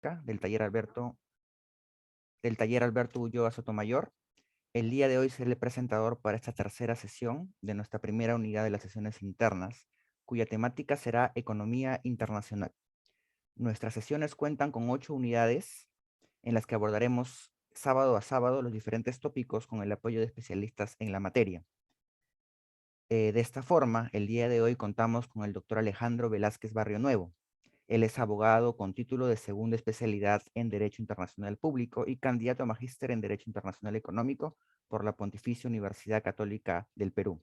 del taller Alberto Ulloa Sotomayor. El día de hoy seré el presentador para esta tercera sesión de nuestra primera unidad de las sesiones internas, cuya temática será Economía Internacional. Nuestras sesiones cuentan con 8 unidades en las que abordaremos sábado a sábado los diferentes tópicos con el apoyo de especialistas en la materia. De esta forma, el día de hoy contamos con el doctor Alejandro Velázquez Barrio Nuevo. Él es abogado con título de segunda especialidad en Derecho Internacional Público y candidato a magíster en Derecho Internacional Económico por la Pontificia Universidad Católica del Perú.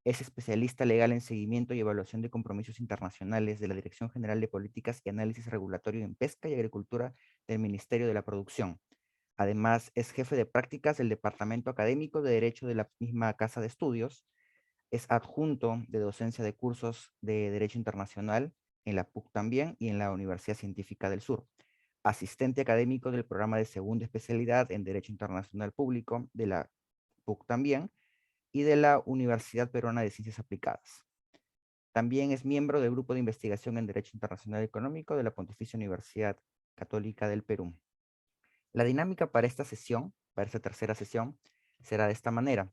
Es especialista legal en seguimiento y evaluación de compromisos internacionales de la Dirección General de Políticas y Análisis Regulatorio en Pesca y Agricultura del Ministerio de la Producción. Además, es jefe de prácticas del Departamento Académico de Derecho de la misma Casa de Estudios. Es adjunto de docencia de cursos de Derecho Internacional en la PUC también y en la Universidad Científica del Sur. Asistente académico del programa de segunda especialidad en Derecho Internacional Público de la PUC también y de la Universidad Peruana de Ciencias Aplicadas. También es miembro del Grupo de Investigación en Derecho Internacional Económico de la Pontificia Universidad Católica del Perú. La dinámica para esta sesión, para esta tercera sesión, será de esta manera.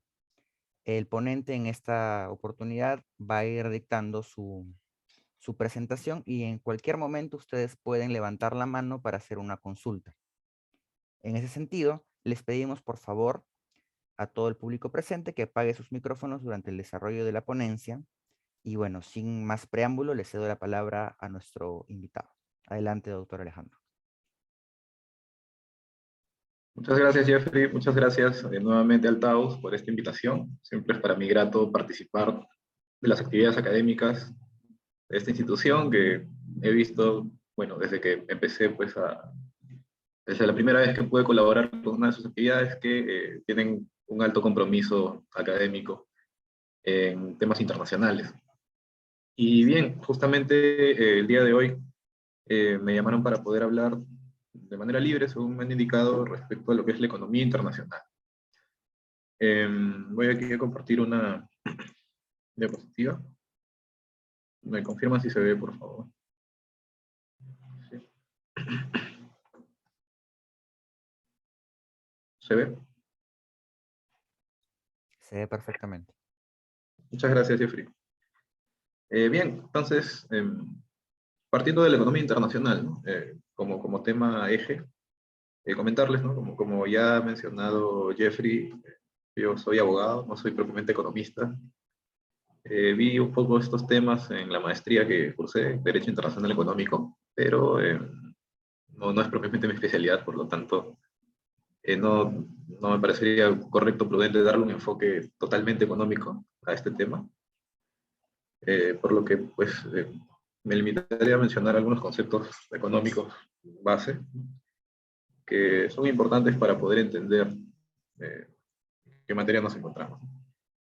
El ponente en esta oportunidad va a ir dictando su presentación y en cualquier momento ustedes pueden levantar la mano para hacer una consulta. En ese sentido, les pedimos por favor a todo el público presente que apague sus micrófonos durante el desarrollo de la ponencia. Y bueno, sin más preámbulo, le cedo la palabra a nuestro invitado. Adelante, doctor Alejandro. Muchas gracias, Jeffrey. Muchas gracias nuevamente al Taos por esta invitación. Siempre es para mí grato participar de las actividades académicas de esta institución que he visto, bueno, desde que empecé, pues, desde la primera vez que pude colaborar con una de sus actividades que tienen un alto compromiso académico en temas internacionales. Y bien, justamente el día de hoy me llamaron para poder hablar de manera libre, según me han indicado, respecto a lo que es la economía internacional. Voy aquí a compartir una diapositiva. ¿Me confirma si se ve, por favor? Sí. ¿Se ve? Se ve perfectamente. Muchas gracias, Jeffrey. Bien, entonces, partiendo de la economía internacional, ¿no? Como tema eje, comentarles, ¿no? Como ya ha mencionado Jeffrey, yo soy abogado, no soy propiamente economista. Vi un poco estos temas en la maestría que cursé, Derecho Internacional Económico, pero no es propiamente mi especialidad, por lo tanto, no me parecería correcto, prudente darle un enfoque totalmente económico a este tema. Por lo que, pues, me limitaría a mencionar algunos conceptos económicos base que son importantes para poder entender qué materia nos encontramos.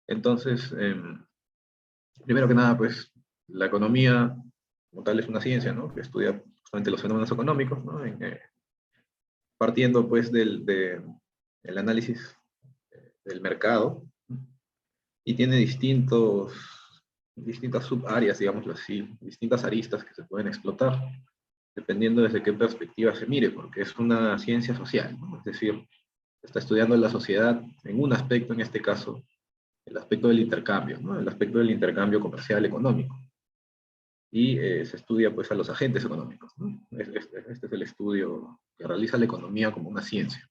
Entonces, primero que nada, pues, la economía como tal es una ciencia, ¿no? Que estudia justamente los fenómenos económicos, ¿no? Partiendo, pues, el análisis del mercado, y tiene distintas subáreas, digámoslo así, distintas aristas que se pueden explotar, dependiendo desde qué perspectiva se mire, porque es una ciencia social, ¿no? Es decir, está estudiando la sociedad en un aspecto, en este caso, el aspecto del intercambio, ¿no? El aspecto del intercambio comercial económico. Y se estudia, pues, a los agentes económicos, ¿no? Este es el estudio que realiza la economía como una ciencia.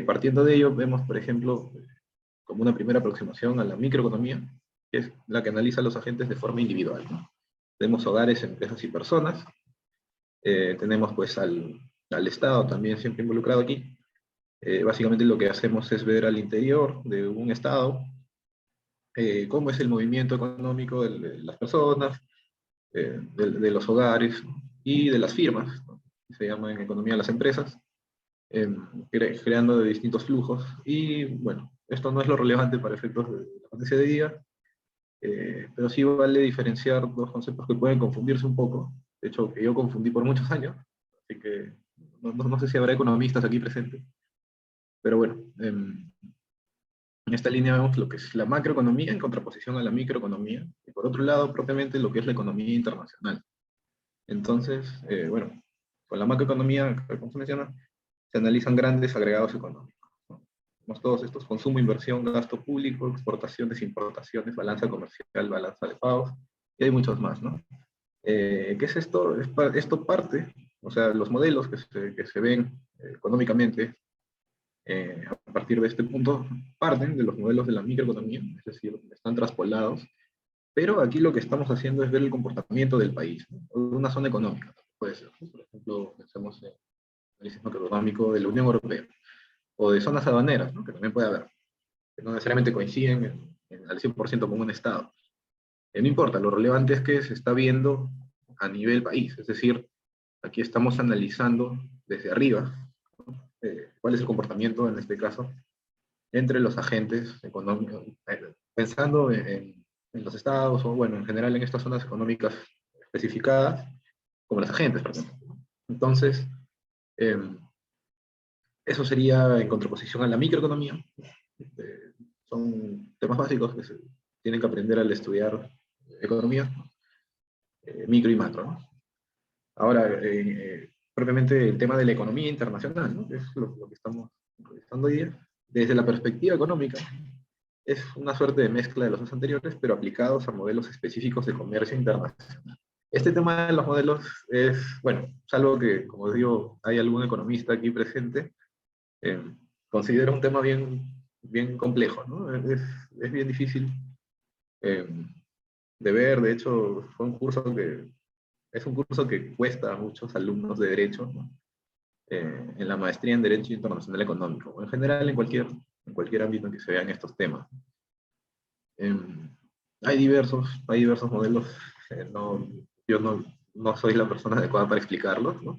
Partiendo de ello, vemos, por ejemplo, como una primera aproximación a la microeconomía, que es la que analiza a los agentes de forma individual, ¿no? Tenemos hogares, empresas y personas. Tenemos, pues, al Estado también siempre involucrado aquí. Básicamente lo que hacemos es ver al interior de un Estado cómo es el movimiento económico de las personas, de los hogares y de las firmas, ¿no? Se llama en economía las empresas, creando de distintos flujos. Y bueno, esto no es lo relevante para efectos de la ponencia de día, pero sí vale diferenciar dos conceptos que pueden confundirse un poco. De hecho, que yo confundí por muchos años, así que no sé si habrá economistas aquí presentes. Pero bueno, en esta línea vemos lo que es la macroeconomía en contraposición a la microeconomía, y por otro lado, propiamente lo que es la economía internacional. Entonces, bueno, con la macroeconomía, como se menciona, se analizan grandes agregados económicos, ¿no? Tenemos todos estos: consumo, inversión, gasto público, exportaciones, importaciones, balanza comercial, balanza de pagos, y hay muchos más, ¿no? ¿Qué es esto? Esto parte, o sea, los modelos que se ven económicamente a partir de este punto parten de los modelos de la microeconomía, es decir, están traspolados, pero aquí lo que estamos haciendo es ver el comportamiento del país, ¿no? O de una zona económica, puede ser, ¿no? Por ejemplo, pensemos en el análisis macroeconómico de la Unión Europea, o de zonas aduaneras, ¿no? Que también puede haber, que no necesariamente coinciden al 100% con un Estado. No importa, lo relevante es que se está viendo a nivel país, es decir, aquí estamos analizando desde arriba cuál es el comportamiento, en este caso, entre los agentes económicos, pensando en los estados, o bueno, en general en estas zonas económicas especificadas, como los agentes, por ejemplo. Entonces, eh, eso sería en contraposición a la microeconomía. Son temas básicos que se tienen que aprender al estudiar economía, micro y macro, ¿no? Ahora, propiamente el tema de la economía internacional, ¿no? Es lo que estamos revisando hoy día. Desde la perspectiva económica, es una suerte de mezcla de los dos anteriores, pero aplicados a modelos específicos de comercio internacional. Este tema de los modelos es, bueno, salvo que, como digo, hay algún economista aquí presente, eh, considero un tema bien complejo, ¿no? Es bien difícil eh, de ver. De hecho, es un curso que cuesta a muchos alumnos de Derecho, ¿no? En la maestría en Derecho Internacional Económico, o en general en cualquier ámbito en que se vean estos temas. Eh, hay diversos modelos, yo no soy la persona adecuada para explicarlos, ¿no?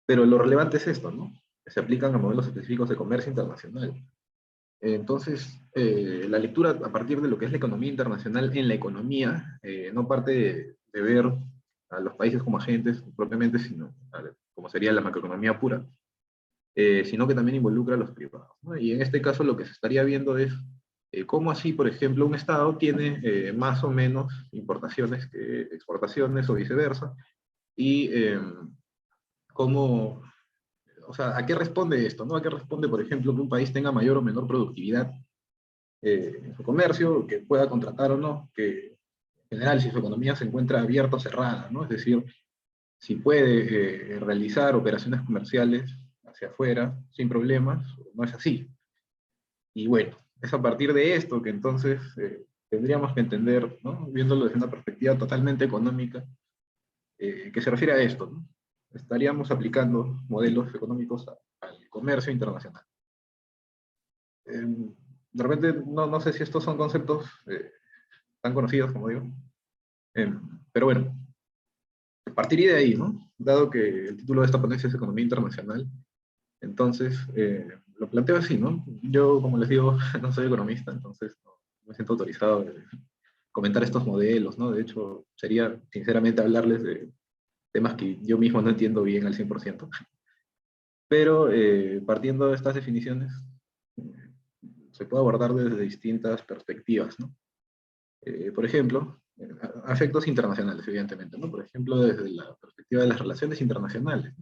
Pero lo relevante es esto, ¿no? Que se aplican a modelos específicos de comercio internacional. Entonces, la lectura a partir de lo que es la economía internacional en la economía, no parte de ver a los países como agentes propiamente, sino como sería la macroeconomía pura, sino que también involucra a los privados, ¿no? Y en este caso lo que se estaría viendo es cómo así, por ejemplo, un Estado tiene más o menos importaciones que exportaciones o viceversa, y cómo, o sea, ¿a qué responde esto, no? ¿A qué responde, por ejemplo, que un país tenga mayor o menor productividad en su comercio, que pueda contratar o no, que en general si su economía se encuentra abierta o cerrada, ¿no? Es decir, si puede realizar operaciones comerciales hacia afuera sin problemas, no es así. Y bueno, es a partir de esto que entonces tendríamos que entender, ¿no? Viéndolo desde una perspectiva totalmente económica, que se refiere a esto, ¿no? Estaríamos aplicando modelos económicos al comercio internacional. De repente, no sé si estos son conceptos tan conocidos, como digo, pero bueno, partiría de ahí, ¿no? Dado que el título de esta ponencia es Economía Internacional, entonces lo planteo así, ¿no? Yo, como les digo, no soy economista, entonces no me siento autorizado de comentar estos modelos, ¿no? De hecho, sería sinceramente hablarles de temas que yo mismo no entiendo bien al 100%. Pero partiendo de estas definiciones, eh, se puede abordar desde distintas perspectivas, ¿no? Por ejemplo, efectos internacionales, evidentemente, ¿no? Por ejemplo, desde la perspectiva de las relaciones internacionales.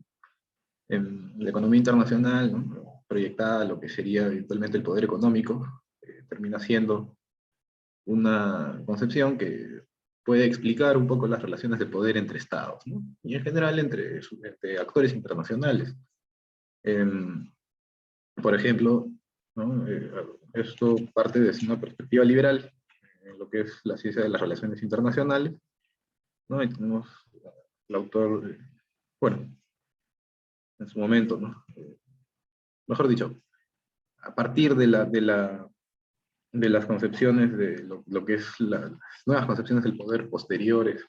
En la economía internacional, ¿no? Proyectada a lo que sería eventualmente el poder económico, termina siendo una concepción que puede explicar un poco las relaciones de poder entre estados, ¿no? Y en general entre actores internacionales. Por ejemplo, ¿no? Esto parte desde una perspectiva liberal, en lo que es la ciencia de las relaciones internacionales, ¿no? Y tenemos el autor, bueno, en su momento, ¿no? Mejor dicho, a partir de las concepciones de lo que es las nuevas concepciones del poder posteriores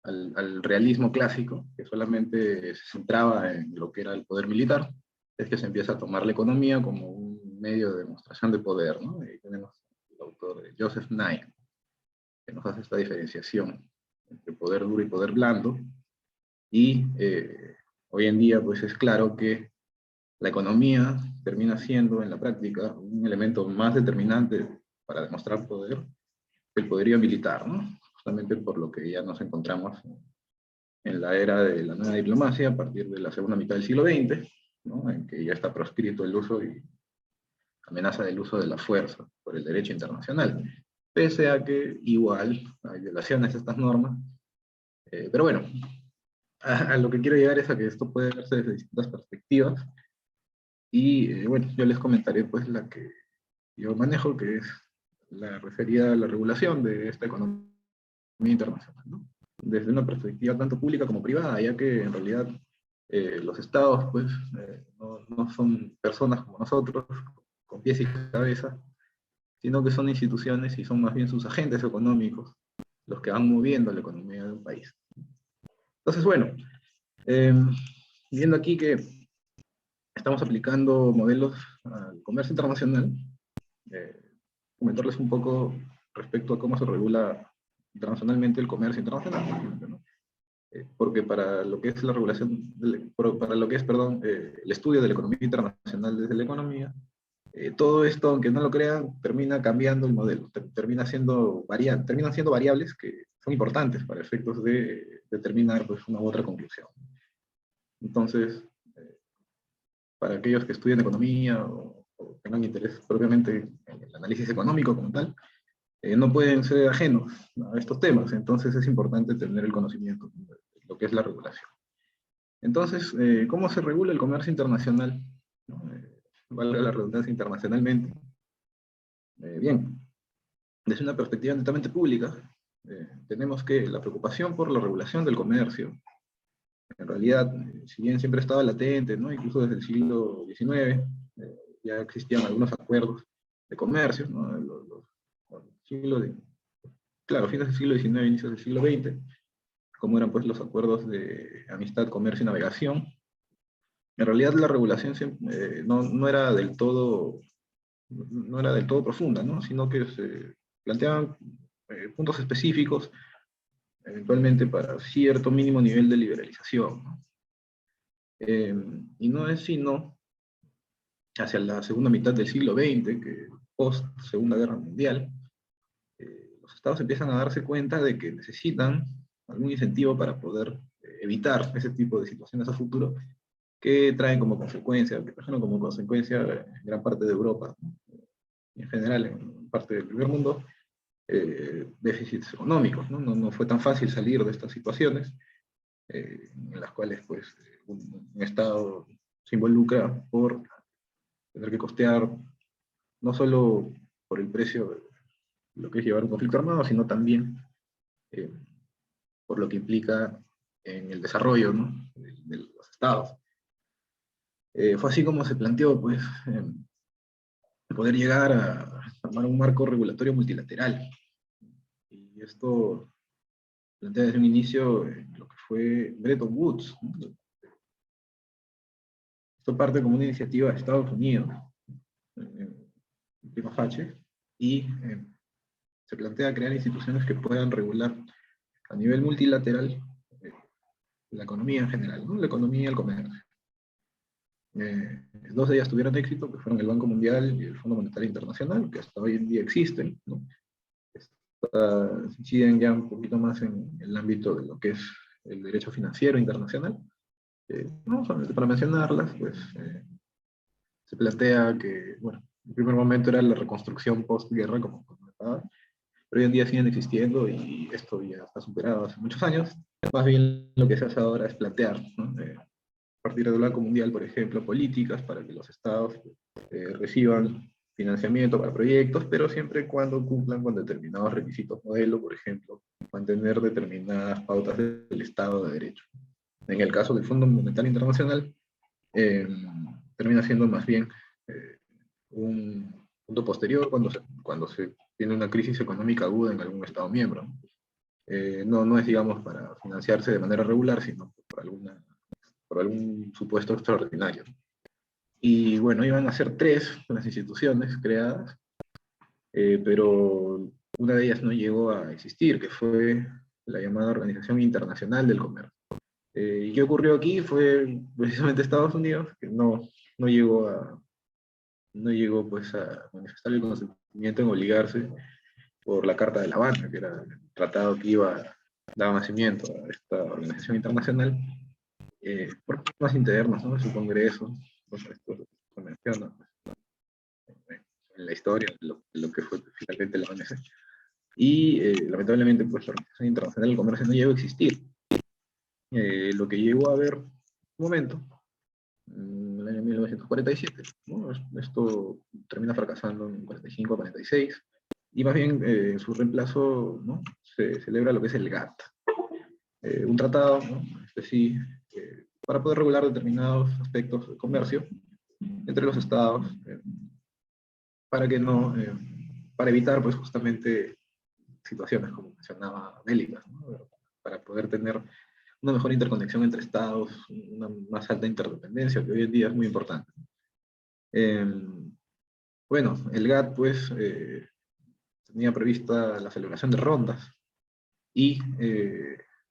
al realismo clásico, que solamente se centraba en lo que era el poder militar, es que se empieza a tomar la economía como un medio de demostración de poder, ¿no? Y tenemos el autor Joseph Nye, que nos hace esta diferenciación entre poder duro y poder blando, y hoy en día pues es claro que la economía termina siendo en la práctica un elemento más determinante para demostrar poder que el poderío militar, ¿no? Justamente por lo que ya nos encontramos en la era de la nueva diplomacia, a partir de la segunda mitad del siglo XX, ¿no? En que ya está proscrito el uso y amenaza del uso de la fuerza por el derecho internacional, pese a que igual hay violaciones a estas normas. Pero bueno, a lo que quiero llegar es a que esto puede verse desde distintas perspectivas, y bueno, yo les comentaré pues la que yo manejo, que es la referida a la regulación de esta economía internacional, ¿no? Desde una perspectiva tanto pública como privada, ya que en realidad los estados pues no son personas como nosotros, con pies y cabeza, sino que son instituciones y son más bien sus agentes económicos los que van moviendo la economía de un país. Entonces, bueno, eh, viendo aquí que estamos aplicando modelos al comercio internacional, eh, comentarles un poco respecto a cómo se regula internacionalmente el comercio internacional, ¿no? Porque para lo que es la regulación, para lo que es, perdón, el estudio de la economía internacional desde la economía, todo esto, aunque no lo crean, termina cambiando el modelo, terminan siendo variables que son importantes para efectos de determinar pues, una u otra conclusión. Entonces, para aquellos que estudian economía o tengan interés propiamente en el análisis económico como tal, no pueden ser ajenos a estos temas, entonces es importante tener el conocimiento de lo que es la regulación. Entonces, ¿cómo se regula el comercio internacional? ¿No? Valga la redundancia, internacionalmente. Bien, desde una perspectiva netamente pública, tenemos que la preocupación por la regulación del comercio, en realidad, si bien siempre estaba latente, ¿no? Incluso desde el siglo XIX, ya existían algunos acuerdos de comercio, ¿no? Claro, fines del siglo XIX, inicios del siglo XX, como eran pues los acuerdos de amistad, comercio y navegación. En realidad la regulación no era del todo, no era del todo profunda, ¿no? Sino que se planteaban puntos específicos, eventualmente para cierto mínimo nivel de liberalización, ¿no? Y no es sino hacia la segunda mitad del siglo XX, que post Segunda Guerra Mundial, los estados empiezan a darse cuenta de que necesitan algún incentivo para poder evitar ese tipo de situaciones a futuro, que traen como consecuencia, que trajeron como consecuencia en gran parte de Europa, ¿no? Y en general en parte del primer mundo, déficits económicos, ¿no? No fue tan fácil salir de estas situaciones, en las cuales pues, un Estado se involucra por tener que costear no solo por el precio de lo que es llevar un conflicto armado, sino también eh, por lo que implica en el desarrollo, ¿no? de los estados. Fue así como se planteó pues, poder llegar a formar un marco regulatorio multilateral. Y esto plantea desde un inicio lo que fue Bretton Woods, ¿no? Esto parte como una iniciativa de Estados Unidos, prima facie, y se plantea crear instituciones que puedan regular a nivel multilateral la economía en general, ¿no? La economía y el comercio. Dos de ellas tuvieron éxito, que fueron el Banco Mundial y el Fondo Monetario Internacional, que hasta hoy en día existen, ¿no? Inciden ya un poquito más en el ámbito de lo que es el derecho financiero internacional. No solamente para mencionarlas, pues se plantea que, bueno, en el primer momento era la reconstrucción postguerra, como comentaba, pero hoy en día siguen existiendo y esto ya está superado hace muchos años. Más bien lo que se hace ahora es plantear, ¿no? A partir del Banco Mundial, por ejemplo, políticas para que los estados reciban financiamiento para proyectos, pero siempre y cuando cumplan con determinados requisitos modelo, por ejemplo, mantener determinadas pautas del Estado de Derecho. En el caso del Fondo Monetario Internacional, termina siendo más bien un punto posterior cuando se tiene una crisis económica aguda en algún Estado miembro. No es, digamos, para financiarse de manera regular, sino por algún supuesto extraordinario. Y bueno, iban a ser tres las instituciones creadas, pero una de ellas no llegó a existir, que fue la llamada Organización Internacional del Comercio. ¿Y qué ocurrió aquí? Fue precisamente Estados Unidos, que no llegó pues a manifestar el consentimiento en obligarse por la Carta de La Habana, que era el tratado que iba daba nacimiento a esta organización internacional, por temas internos, ¿no? Su congreso, pues esto se menciona en la historia de lo que fue finalmente la OMC. Y lamentablemente, pues la Organización Internacional del Comercio no llegó a existir. Lo que llegó a haber un momento, en el año 1947, ¿no? Esto termina fracasando en 45, 46, y más bien en su reemplazo, ¿no? Se celebra lo que es el GATT, un tratado, ¿no? Este sí, para poder regular determinados aspectos de comercio entre los estados, para que no, para evitar pues justamente situaciones como mencionaba bélicas, ¿no? Para poder tener una mejor interconexión entre estados, una más alta interdependencia, que hoy en día es muy importante. Bueno, el GATT pues tenía prevista la celebración de rondas, y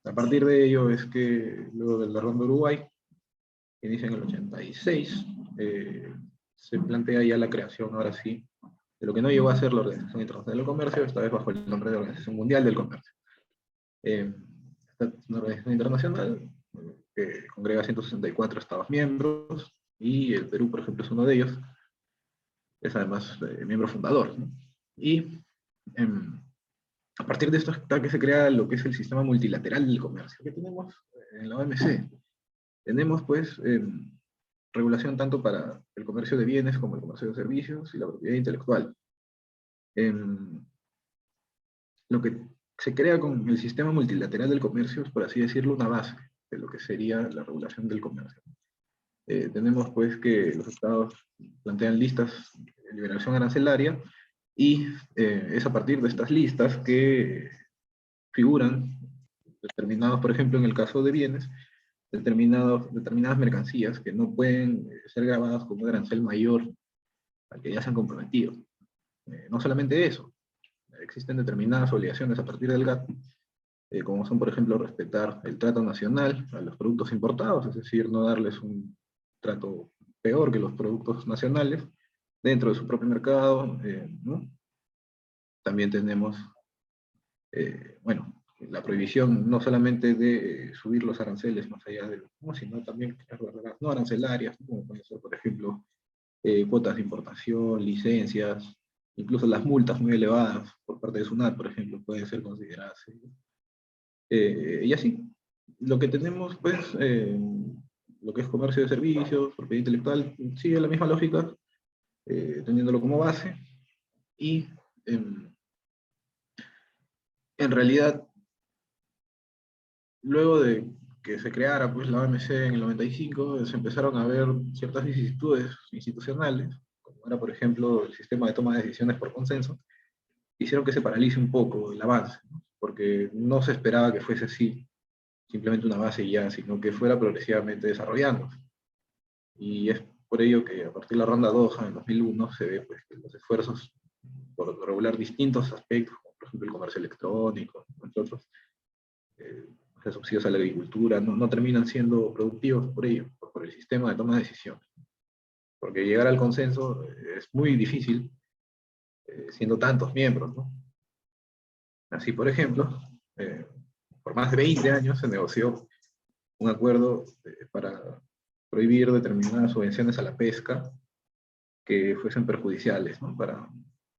a partir de ello es que luego de la ronda Uruguay, que inicia en el 86, se plantea ya la creación, ahora sí, de lo que no llegó a ser la Organización Internacional del Comercio, esta vez bajo el nombre de Organización Mundial del Comercio. Esta es una organización internacional que congrega 164 estados miembros, y el Perú, por ejemplo, es uno de ellos, es además miembro fundador, ¿no? Y a partir de esto está que se crea lo que es el sistema multilateral del comercio que tenemos en la OMC. Tenemos pues regulación tanto para el comercio de bienes como el comercio de servicios y la propiedad intelectual. Lo que se crea con el sistema multilateral del comercio es, por así decirlo, una base de lo que sería la regulación del comercio. Tenemos pues que los estados plantean listas de liberación arancelaria, y es a partir de estas listas que figuran determinados, por ejemplo, en el caso de bienes, determinadas mercancías que no pueden ser grabadas con un arancel mayor al que ya se han comprometido. No solamente eso, existen determinadas obligaciones a partir del GATT, como son, por ejemplo, respetar el trato nacional a los productos importados, es decir, no darles un trato peor que los productos nacionales dentro de su propio mercado, ¿no? También tenemos, bueno, la prohibición no solamente de subir los aranceles más allá de lo, sino también las barreras no arancelarias, como pueden ser, por ejemplo, cuotas de importación, licencias, incluso las multas muy elevadas por parte de SUNAT, por ejemplo, pueden ser consideradas. Y así, lo que tenemos, pues, lo que es comercio de servicios, propiedad intelectual, sigue la misma lógica, teniéndolo como base, y en realidad, luego de que se creara pues, la OMC en el 95, se empezaron a ver ciertas vicisitudes institucionales, como era, por ejemplo, el sistema de toma de decisiones por consenso, hicieron que se paralice un poco el avance, ¿no? Porque no se esperaba que fuese así, simplemente una base y ya, sino que fuera progresivamente desarrollándose. Y es por ello que a partir de la ronda Doha en 2001 se ve pues, que los esfuerzos por regular distintos aspectos, como por ejemplo el comercio electrónico, entre otros, los subsidios a la agricultura, no terminan siendo productivos por ello, por el sistema de toma de decisiones. Porque llegar al consenso es muy difícil, siendo tantos miembros, ¿no? Así, por ejemplo, por más de 20 años se negoció un acuerdo para prohibir determinadas subvenciones a la pesca que fuesen perjudiciales, ¿no? para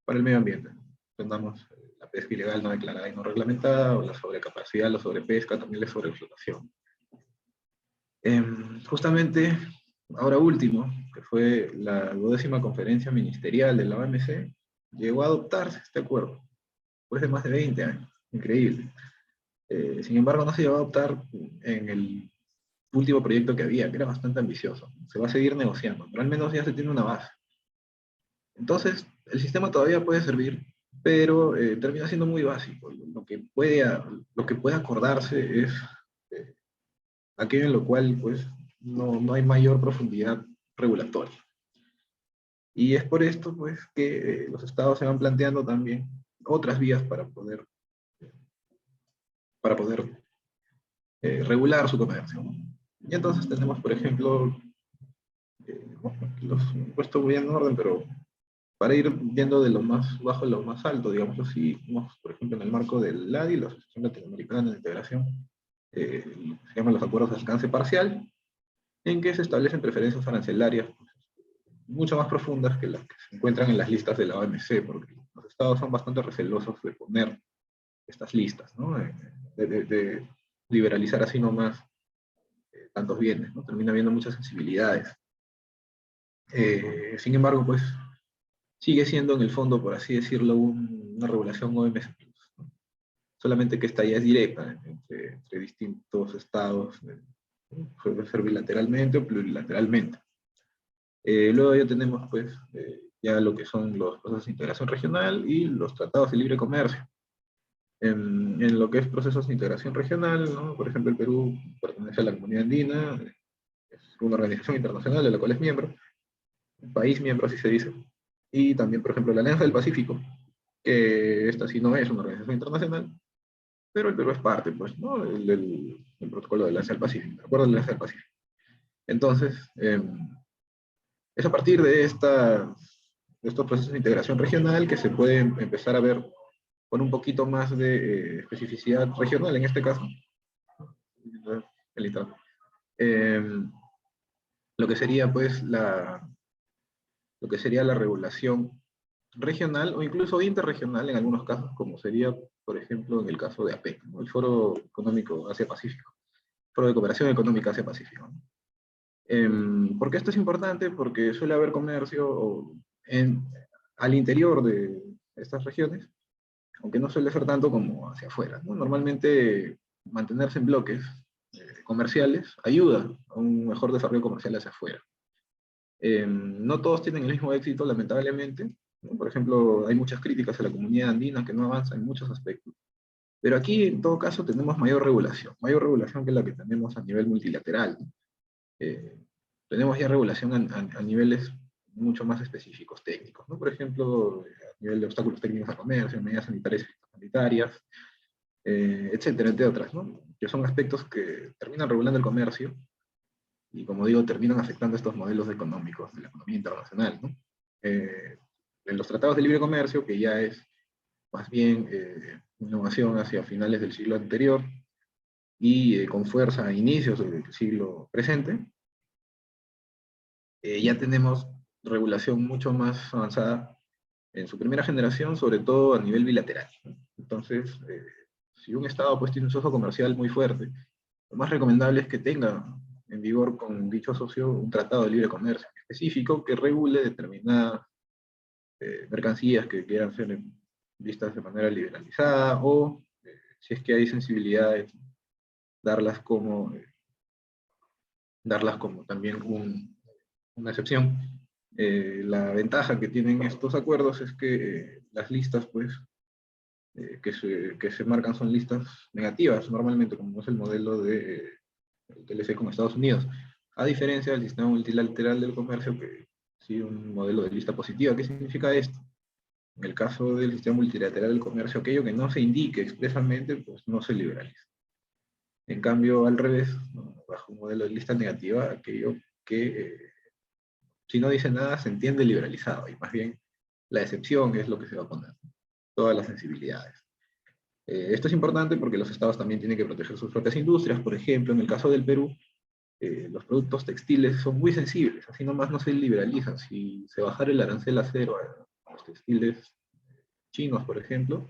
el medio ambiente. Entendamos la pesca ilegal no declarada y no reglamentada, o la sobrecapacidad, la sobrepesca, también la sobreexplotación. Justamente, ahora último, que fue la 12ª conferencia ministerial de la OMC, llegó a adoptarse este acuerdo, después de más de 20 años, increíble. Sin embargo, no se llegó a adoptar en el último proyecto que había, que era bastante ambicioso. Se va a seguir negociando, pero al menos ya se tiene una base. Entonces, el sistema todavía puede servir, pero termina siendo muy básico. Lo que puede acordarse es aquello en lo cual pues, no hay mayor profundidad regulatoria. Y es por esto pues, que los estados se van planteando también otras vías para poder regular su comercio, ¿no? Y entonces tenemos, por ejemplo, los he puesto muy en orden, pero para ir viendo de lo más bajo a lo más alto, digamos así, vemos, por ejemplo, en el marco del LADI, la Asociación Latinoamericana de Integración, se llaman los acuerdos de alcance parcial, en que se establecen preferencias arancelarias mucho más profundas que las que se encuentran en las listas de la OMC, porque los estados son bastante recelosos de poner estas listas, ¿no? De liberalizar así nomás tantos bienes, ¿no? Termina habiendo muchas sensibilidades. Sin embargo, pues sigue siendo en el fondo, por así decirlo, una regulación OMC+, ¿no? Solamente que esta ya es directa entre distintos estados, puede ser bilateralmente o plurilateralmente. Luego ya tenemos pues ya lo que son los procesos de integración regional y los tratados de libre comercio. En lo que es procesos de integración regional, ¿no? Por ejemplo, el Perú pertenece a la Comunidad Andina, es una organización internacional de la cual es miembro, un país miembro, así se dice, y también, por ejemplo, la Alianza del Pacífico, que esta sí no es una organización internacional, pero el Perú es parte, pues, ¿no? El protocolo de la Alianza del Pacífico, el acuerdo de la Alianza del Pacífico. Entonces, es a partir de estos procesos de integración regional que se puede empezar a ver con un poquito más de especificidad regional, en este caso, eh, lo que sería pues lo que sería la regulación regional o incluso interregional en algunos casos, como sería, por ejemplo, en el caso de APEC, ¿no? El Foro Económico Asia-Pacífico, Foro de Cooperación Económica Asia-Pacífico, ¿no? ¿Por qué esto es importante? Porque suele haber comercio al interior de estas regiones, aunque no suele ser tanto como hacia afuera, ¿no? Normalmente mantenerse en bloques comerciales ayuda a un mejor desarrollo comercial hacia afuera. No todos tienen el mismo éxito, lamentablemente, ¿no? Por ejemplo, hay muchas críticas a la comunidad andina que no avanza en muchos aspectos. Pero aquí, en todo caso, tenemos mayor regulación que la que tenemos a nivel multilateral, ¿no? Tenemos ya regulación a niveles mucho más específicos, técnicos, ¿no? Por ejemplo, a nivel de obstáculos técnicos al comercio, medidas sanitarias y sanitarias, etcétera, entre otras, ¿no? Que son aspectos que terminan regulando el comercio y, como digo, terminan afectando estos modelos económicos de la economía internacional, ¿no? En los tratados de libre comercio, que ya es más bien innovación hacia finales del siglo anterior y con fuerza a inicios del siglo presente, ya tenemos regulación mucho más avanzada en su primera generación, sobre todo a nivel bilateral, ¿no? Entonces, si un Estado pues tiene un socio comercial muy fuerte, lo más recomendable es que tenga en vigor con dicho socio un tratado de libre comercio específico que regule determinadas mercancías que quieran ser vistas de manera liberalizada o, si es que hay sensibilidades, darlas como, darlas como también una excepción. La ventaja que tienen estos acuerdos es que las listas, pues, que se marcan son listas negativas, normalmente, como es el modelo de TLC con Estados Unidos, a diferencia del sistema multilateral del comercio, que sí, un modelo de lista positiva. ¿Qué significa esto? En el caso del sistema multilateral del comercio, aquello que no se indique expresamente, pues no se liberaliza. En cambio, al revés, ¿no? Bajo un modelo de lista negativa, aquello que si no dice nada se entiende liberalizado, y más bien la excepción es lo que se va a poner, todas las sensibilidades. Esto es importante porque los estados también tienen que proteger sus propias industrias. Por ejemplo, en el caso del Perú, los productos textiles son muy sensibles, así nomás no se liberalizan. Si se bajara el arancel a cero a los textiles chinos, por ejemplo,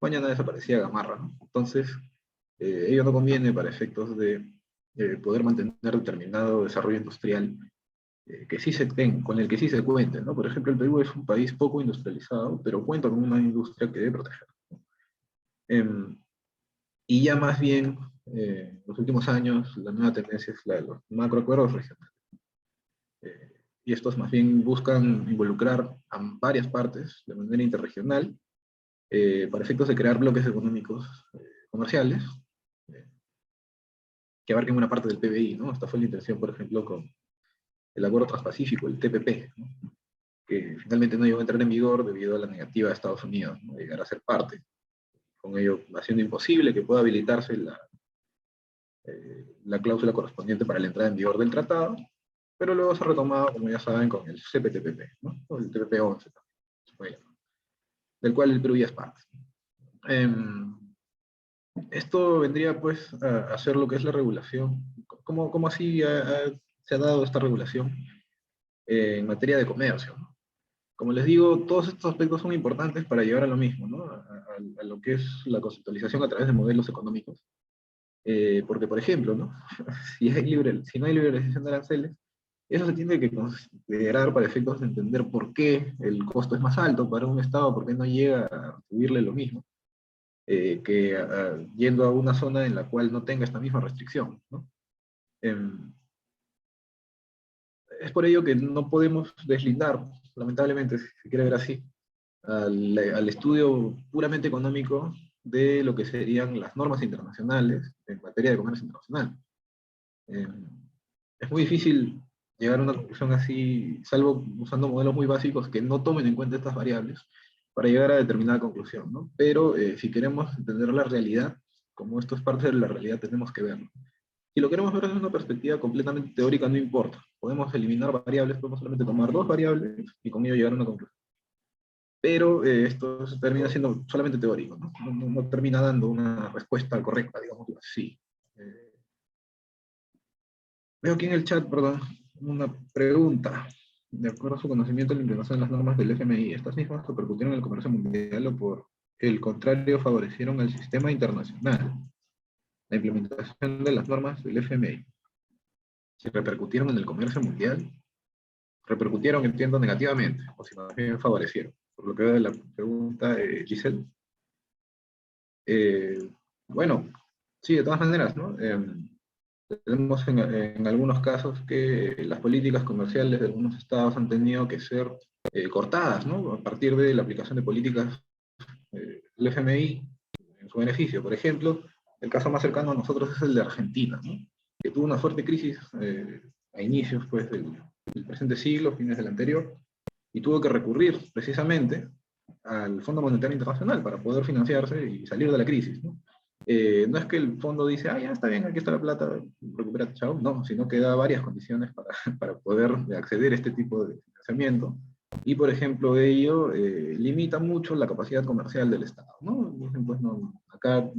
mañana desaparecía Gamarra, ¿no? Entonces, ello no conviene para efectos de poder mantener determinado desarrollo industrial que sí con el que sí se cuente, ¿no? Por ejemplo, el Perú es un país poco industrializado, pero cuenta con una industria que debe proteger, ¿no? Y ya más bien, en los últimos años, la nueva tendencia es la de los macroacuerdos regionales. Y estos más bien buscan involucrar a varias partes de manera interregional para efectos de crear bloques económicos comerciales que abarquen una parte del PBI, ¿no? Esta fue la intención, por ejemplo, con el Acuerdo Transpacífico, el TPP, ¿no? Que finalmente no llegó a entrar en vigor debido a la negativa de Estados Unidos, ¿no?, de llegar a ser parte, con ello haciendo imposible que pueda habilitarse la cláusula correspondiente para la entrada en vigor del tratado, pero luego se ha retomado, como ya saben, con el CPTPP, ¿no? O el TPP-11. bueno, del cual el Perú ya es parte. Esto vendría pues a hacer lo que es la regulación. ¿Cómo así se ha dado esta regulación en materia de comercio, ¿no? Como les digo, todos estos aspectos son importantes para llegar a lo mismo, ¿no? A lo que es la conceptualización a través de modelos económicos. Porque, por ejemplo, ¿no? Si no hay liberalización de aranceles, eso se tiene que considerar para efectos de entender por qué el costo es más alto para un Estado, por qué no llega a subirle lo mismo, que yendo a una zona en la cual no tenga esta misma restricción, ¿no? Em, es por ello que no podemos deslindar, lamentablemente, si se quiere ver así, al estudio puramente económico de lo que serían las normas internacionales en materia de comercio internacional. Es muy difícil llegar a una conclusión así, salvo usando modelos muy básicos que no tomen en cuenta estas variables para llegar a determinada conclusión, ¿no? Pero si queremos entender la realidad, como esto es parte de la realidad, tenemos que verlo. Si lo queremos ver desde una perspectiva completamente teórica, no importa. Podemos eliminar variables, podemos solamente tomar dos variables y con ello llegar a una conclusión. Pero esto termina siendo solamente teórico, ¿no? No termina dando una respuesta correcta, digamos así. Veo aquí en el chat, perdón, una pregunta. De acuerdo a su conocimiento, la implementación de las normas del FMI, ¿estas mismas repercutieron en el comercio mundial o por el contrario favorecieron al sistema internacional? La implementación de las normas del FMI. ¿Se repercutieron en el comercio mundial? Repercutieron, entiendo, negativamente, o si más bien favorecieron. Por lo que veo de la pregunta, Giselle. Bueno, sí, de todas maneras, ¿no? Tenemos en algunos casos que las políticas comerciales de algunos estados han tenido que ser cortadas, ¿no? A partir de la aplicación de políticas del FMI en su beneficio. Por ejemplo, el caso más cercano a nosotros es el de Argentina, ¿no? Que tuvo una fuerte crisis a inicios pues, del presente siglo, fines del anterior, y tuvo que recurrir precisamente al Fondo Monetario Internacional para poder financiarse y salir de la crisis, ¿no? No es que el fondo dice, ah, ya está bien, aquí está la plata, recupera, chao, no, sino que da varias condiciones para poder acceder a este tipo de financiamiento. Y, por ejemplo, ello limita mucho la capacidad comercial del Estado, ¿no? Dicen, pues, no, acá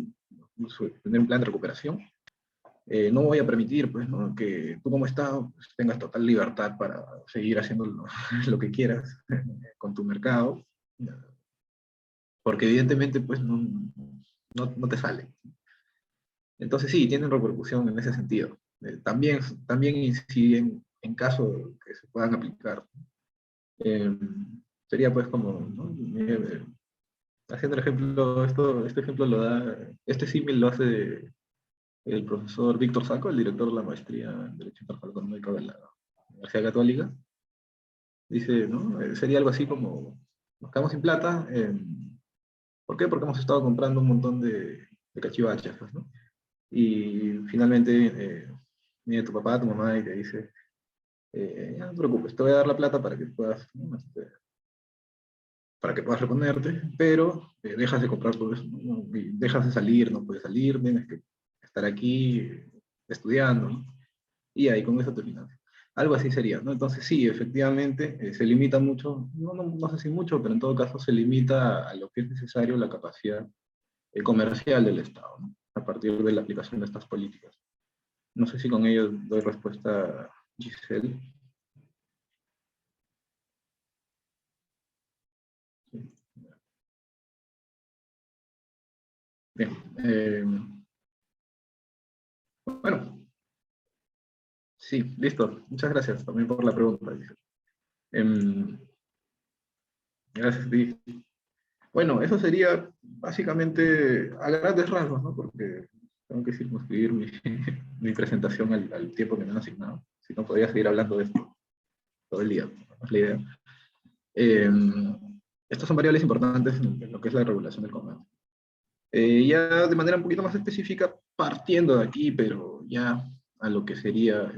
tener un plan de recuperación, no voy a permitir, pues, ¿no? Que tú como Estado pues, tengas total libertad para seguir haciendo lo que quieras con tu mercado, porque evidentemente, pues, no te sale. Entonces sí, tienen repercusión en ese sentido. También inciden en caso que se puedan aplicar. Eh, Sería pues como, ¿no? Haciendo el ejemplo, este ejemplo lo da, este símil lo hace el profesor Víctor Saco, el director de la maestría en Derecho Internacional Económico de la Universidad Católica. Dice, ¿no? Sería algo así como, nos quedamos sin plata, ¿por qué? Porque hemos estado comprando un montón de cachivaches, pues, ¿no? Y finalmente viene tu papá, tu mamá y te dice, ya no te preocupes, te voy a dar la plata para que puedas, ¿no? Para que puedas reponerte, pero dejas de comprar todo eso, ¿no? Y dejas de salir, no puedes salir, tienes que estar aquí estudiando, ¿no? Y ahí con eso te financias. Algo así sería, ¿no? Entonces sí, efectivamente, se limita mucho, no sé si mucho, pero en todo caso se limita a lo que es necesario la capacidad comercial del Estado, ¿no? A partir de la aplicación de estas políticas. No sé si con ello doy respuesta a Giselle. Sí. Bien. Bueno, sí, listo. Muchas gracias también por la pregunta, Giselle. Em, Gracias, Di. Bueno, eso sería básicamente a grandes rasgos, ¿no? Porque tengo que circunscribir mi presentación al tiempo que me han asignado. Si no, podría seguir hablando de esto todo el día. No es la idea. Estas son variables importantes en lo que es la regulación del comercio. Ya de manera un poquito más específica, partiendo de aquí, pero ya a lo que sería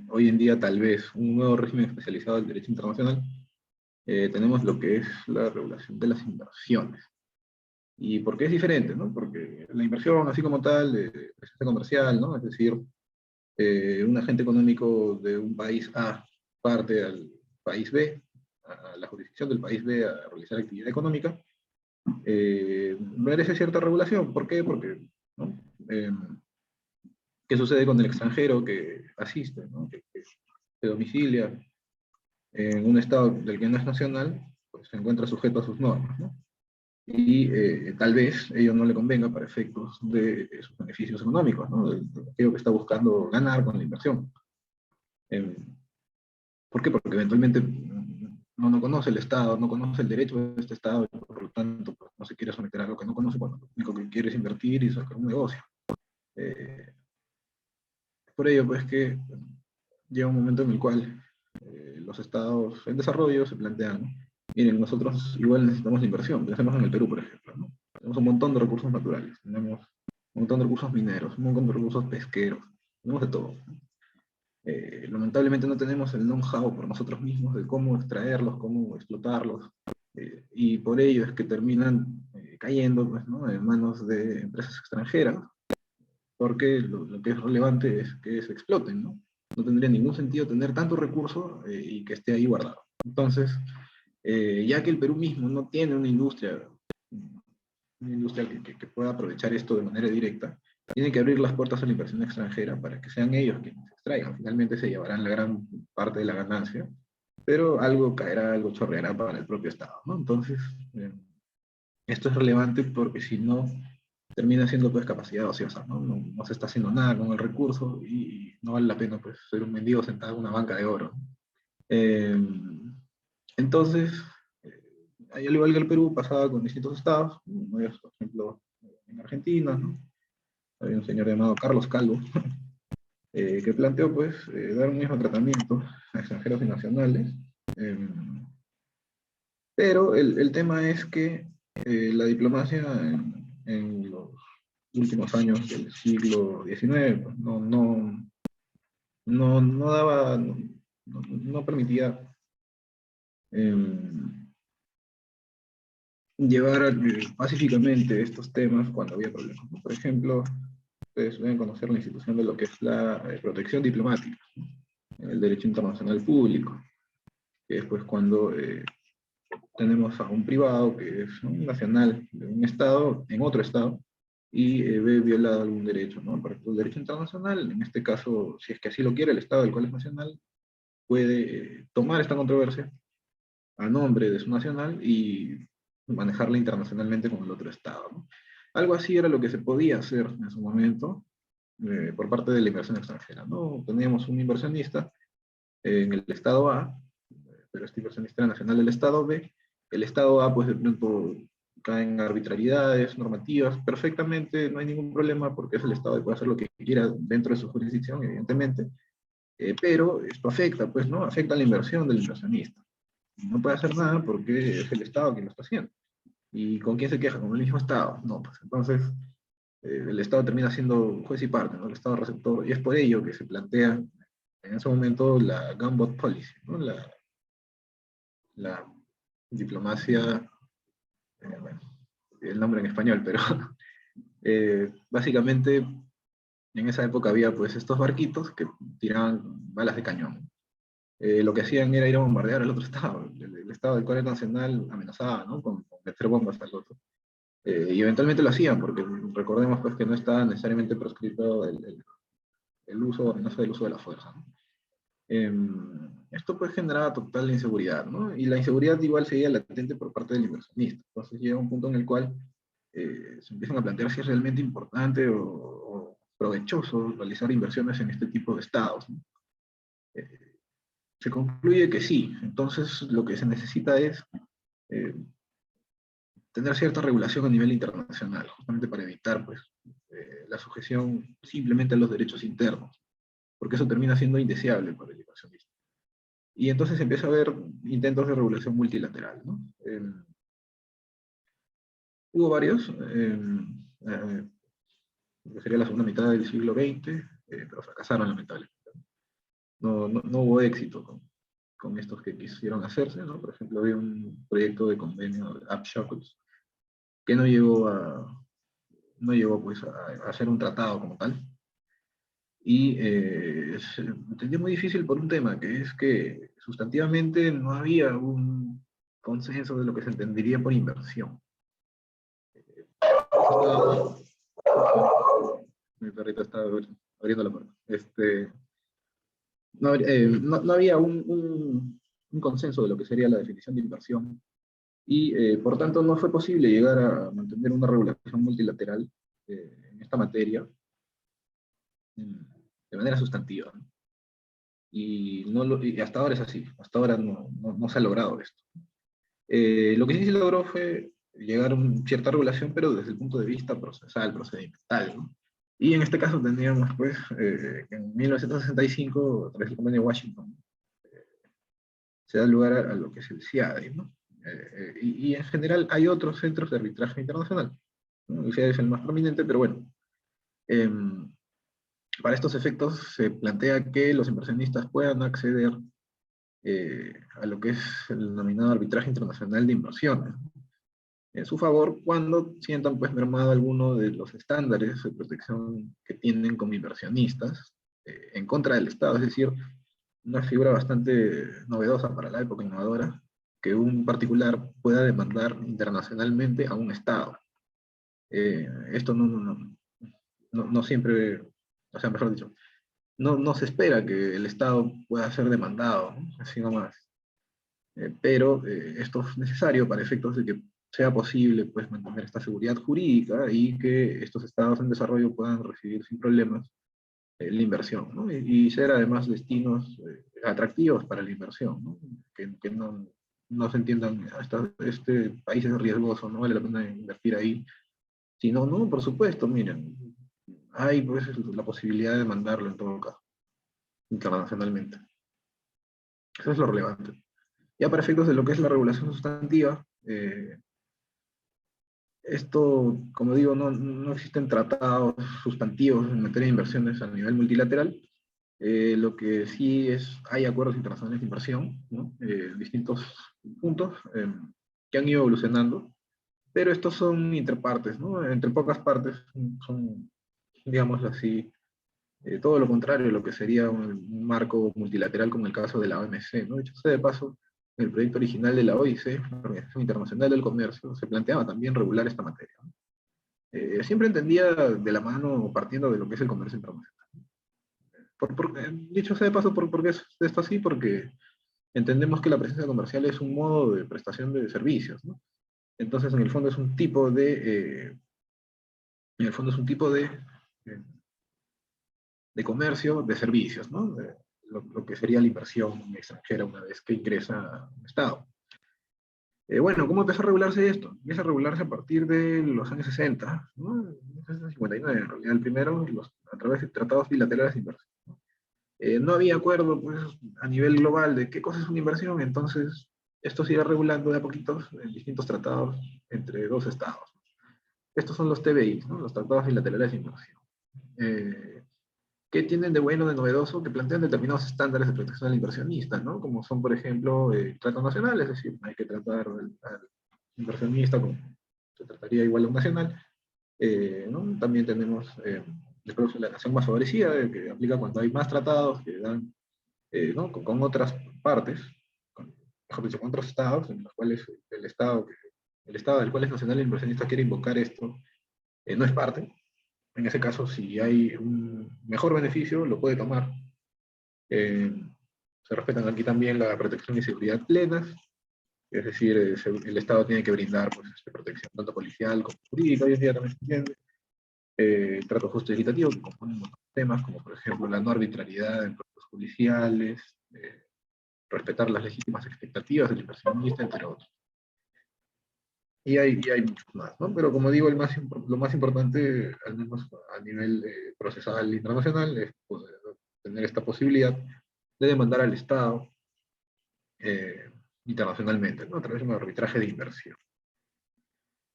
hoy en día tal vez un nuevo régimen especializado del derecho internacional, tenemos lo que es la regulación de las inversiones. ¿Y por qué es diferente? ¿No? Porque la inversión, así como tal, es comercial, ¿no? Es decir, un agente económico de un país A parte al país B a la jurisdicción del país B a realizar actividad económica, merece cierta regulación. ¿Por qué? Porque, ¿no? ¿Qué sucede con el extranjero que asiste, ¿no? Que se domicilia en un estado del que no es nacional? Pues se encuentra sujeto a sus normas, ¿no? Y tal vez ello no le convenga para efectos de sus beneficios económicos, ¿no? De aquello que está buscando ganar con la inversión. Eh, ¿Por qué? Porque eventualmente no conoce el Estado, no conoce el derecho de este Estado, y por lo tanto pues, no se quiere someter a algo que no conoce, cuando lo único que quiere es invertir y sacar un negocio. Eh, por ello, pues que llega un momento en el cual los estados en desarrollo se plantean, ¿no? Miren, nosotros igual necesitamos la inversión. Pensemos en el Perú, por ejemplo, ¿no? Tenemos un montón de recursos naturales, tenemos un montón de recursos mineros, un montón de recursos pesqueros, tenemos de todo. Lamentablemente no tenemos el know-how por nosotros mismos de cómo extraerlos, cómo explotarlos, y por ello es que terminan cayendo, pues, ¿no? En manos de empresas extranjeras, porque lo que es relevante es que se exploten, ¿no? No tendría ningún sentido tener tanto recurso y que esté ahí guardado. Entonces, ya que el Perú mismo no tiene una industria que pueda aprovechar esto de manera directa, tiene que abrir las puertas a la inversión extranjera para que sean ellos quienes extraigan. Finalmente se llevarán la gran parte de la ganancia, pero algo caerá, algo chorreará para el propio Estado, ¿no? Entonces, esto es relevante porque si no, termina siendo pues capacidad ociosa, ¿no? No se está haciendo nada con el recurso y no vale la pena pues ser un mendigo sentado en una banca de oro. Eh, entonces, al igual que el Perú, pasaba con distintos estados, como es, por ejemplo, en Argentina, ¿no? Había un señor llamado Carlos Calvo, que planteó pues dar un mismo tratamiento a extranjeros y nacionales, eh, pero el tema es que la diplomacia en los últimos años del siglo XIX pues, no daba, no permitía eh, llevar pacíficamente estos temas cuando había problemas, ¿no? Por ejemplo, ustedes deben conocer la institución de lo que es la protección diplomática, ¿no? El derecho internacional público, que es pues cuando tenemos a un privado que es un nacional de un estado en otro estado y ve violado algún derecho, ¿no? Por ejemplo, el derecho internacional, en este caso, si es que así lo quiere el estado del cual es nacional, puede tomar esta controversia a nombre de su nacional y manejarla internacionalmente con el otro estado, ¿no? Algo así era lo que se podía hacer en su momento por parte de la inversión extranjera, ¿no? Teníamos un inversionista en el estado A, pero este inversionista era nacional del estado B. El estado A, pues de pronto cae en arbitrariedades normativas, perfectamente, no hay ningún problema porque es el estado y puede hacer lo que quiera dentro de su jurisdicción, evidentemente, pero esto afecta, pues, ¿no? Afecta la inversión del inversionista. No puede hacer nada porque es el estado quien lo está haciendo. ¿Y con quién se queja? ¿Con el mismo estado? No, pues entonces el estado termina siendo juez y parte, ¿no? El estado receptor, y es por ello que se plantea en ese momento la Gambot Policy, ¿no? La diplomacia, bueno, el nombre en español, pero básicamente en esa época había pues estos barquitos que tiraban balas de cañón. Lo que hacían era ir a bombardear al otro estado, el estado del cual era nacional amenazaba, ¿no? Con meter bombas al otro. Y eventualmente lo hacían, porque recordemos pues que no estaba necesariamente proscrito el uso, no sé, el uso de la fuerza, ¿no? Esto pues generaba total inseguridad, ¿no? Y la inseguridad igual seguía latente por parte del inversionista. Entonces llega un punto en el cual se empiezan a plantear si es realmente importante o provechoso realizar inversiones en este tipo de estados, ¿no? Se concluye que sí. Entonces lo que se necesita es eh, tener cierta regulación a nivel internacional, justamente para evitar pues, la sujeción simplemente a los derechos internos, porque eso termina siendo indeseable para el inversionista. Y entonces empieza a haber intentos de regulación multilateral, ¿no? Hubo varios, que sería la segunda mitad del siglo XX, pero fracasaron lamentablemente. No hubo éxito con estos que quisieron hacerse, ¿no? Por ejemplo, había un proyecto de convenio de Upshot que no llegó pues, a hacer un tratado como tal. Y se entendió muy difícil por un tema, que es que sustantivamente no había un consenso de lo que se entendería por inversión. Mi perrito estaba abriendo la puerta. No había un consenso de lo que sería la definición de inversión y por tanto no fue posible llegar a mantener una regulación multilateral en esta materia de manera sustantiva, ¿no? Y hasta ahora es así, hasta ahora no se ha logrado esto. Lo que sí se logró fue llegar a una cierta regulación, pero desde el punto de vista procesal, procedimental, ¿no? Y en este caso teníamos, pues, en 1965, a través del Convenio de Washington, se da lugar a lo que es el CIADE, ¿no? Y en general hay otros centros de arbitraje internacional, ¿no? El CIADE es el más prominente, pero bueno, para estos efectos se plantea que los inversionistas puedan acceder a lo que es el denominado arbitraje internacional de inversiones en su favor cuando sientan pues mermado alguno de los estándares de protección que tienen como inversionistas en contra del Estado, es decir, una figura bastante novedosa para la época, innovadora, que un particular pueda demandar internacionalmente a un Estado. Esto no siempre, o sea, mejor dicho, no se espera que el Estado pueda ser demandado, ¿no? Así nomás. Pero esto es necesario para efectos de que sea posible pues, mantener esta seguridad jurídica y que estos estados en desarrollo puedan recibir sin problemas la inversión, ¿no? Y ser además destinos atractivos para la inversión, ¿no? Que no se entiendan, este país es riesgoso, no vale la pena invertir ahí, sino, no, por supuesto, miren, hay pues la posibilidad de mandarlo en todo caso, internacionalmente. Eso es lo relevante. Ya para efectos de lo que es la regulación sustantiva, esto, como digo, no existen tratados sustantivos en materia de inversiones a nivel multilateral. Lo que sí hay acuerdos internacionales de inversión, ¿no? Distintos puntos que han ido evolucionando, pero estos son interpartes, ¿no? Entre pocas partes son, digamos así, todo lo contrario a lo que sería un marco multilateral como el caso de la OMC, ¿no? Dicho sea de paso, en el proyecto original de la OIC, la Organización Internacional del Comercio, se planteaba también regular esta materia, ¿no? Siempre entendía de la mano o partiendo de lo que es el comercio internacional. Dicho sea de paso, ¿por qué es esto así? Porque entendemos que la presencia comercial es un modo de prestación de servicios, ¿no? Entonces, en el fondo es un tipo de comercio de servicios, ¿no? Lo que sería la inversión extranjera una vez que ingresa a un Estado. Bueno, ¿cómo empezó a regularse esto? Empieza a regularse a partir de los años 60, ¿no? 1959, en realidad, el primero a través de tratados bilaterales de inversión, ¿no? No había acuerdo pues, a nivel global de qué cosa es una inversión, entonces esto se iba regulando de a poquitos en distintos tratados entre dos estados. Estos son los TBI, ¿no? Los tratados bilaterales de inversión. ¿Qué tienen de bueno, de novedoso? Que plantean determinados estándares de protección al inversionista, ¿no? Como son, por ejemplo, el trato nacional, es decir, hay que tratar al inversionista como se trataría igual a un nacional. ¿No? También tenemos el producto de la nación más favorecida, que aplica cuando hay más tratados que dan ¿no? con otras partes, mejor dicho, con otros estados, en los cuales el estado del cual es nacional el inversionista quiere invocar esto, no es parte. En ese caso, si hay un mejor beneficio, lo puede tomar. Se respetan aquí también la protección y seguridad plenas, es decir, el Estado tiene que brindar pues, protección tanto policial como jurídica, hoy en día también se entiende. Trato justo y equitativo, que componen otros temas, como por ejemplo la no arbitrariedad en procesos judiciales, respetar las legítimas expectativas del inversionista, entre otros. Y hay muchos más, ¿no? Pero como digo, lo más importante, al menos a nivel procesal internacional, es poder tener esta posibilidad de demandar al Estado internacionalmente, ¿no? A través de un arbitraje de inversión.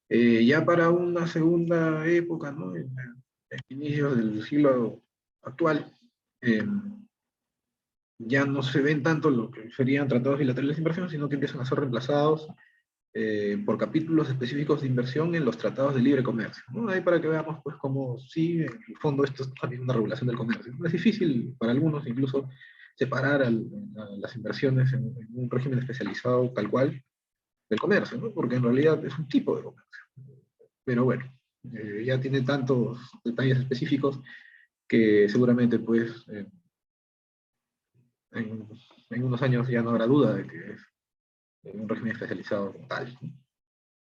Ya para una segunda época, ¿no? En inicios del siglo actual, ya no se ven tanto lo que serían tratados bilaterales de inversión, sino que empiezan a ser reemplazados por capítulos específicos de inversión en los tratados de libre comercio, ¿no? Ahí para que veamos, pues, cómo sí, en el fondo esto es también una regulación del comercio. Es difícil para algunos incluso separar las inversiones en un régimen especializado tal cual del comercio, ¿no? Porque en realidad es un tipo de comercio. Pero bueno, ya tiene tantos detalles específicos que seguramente, pues, en, en unos años ya no habrá duda de que es un régimen especializado como tal.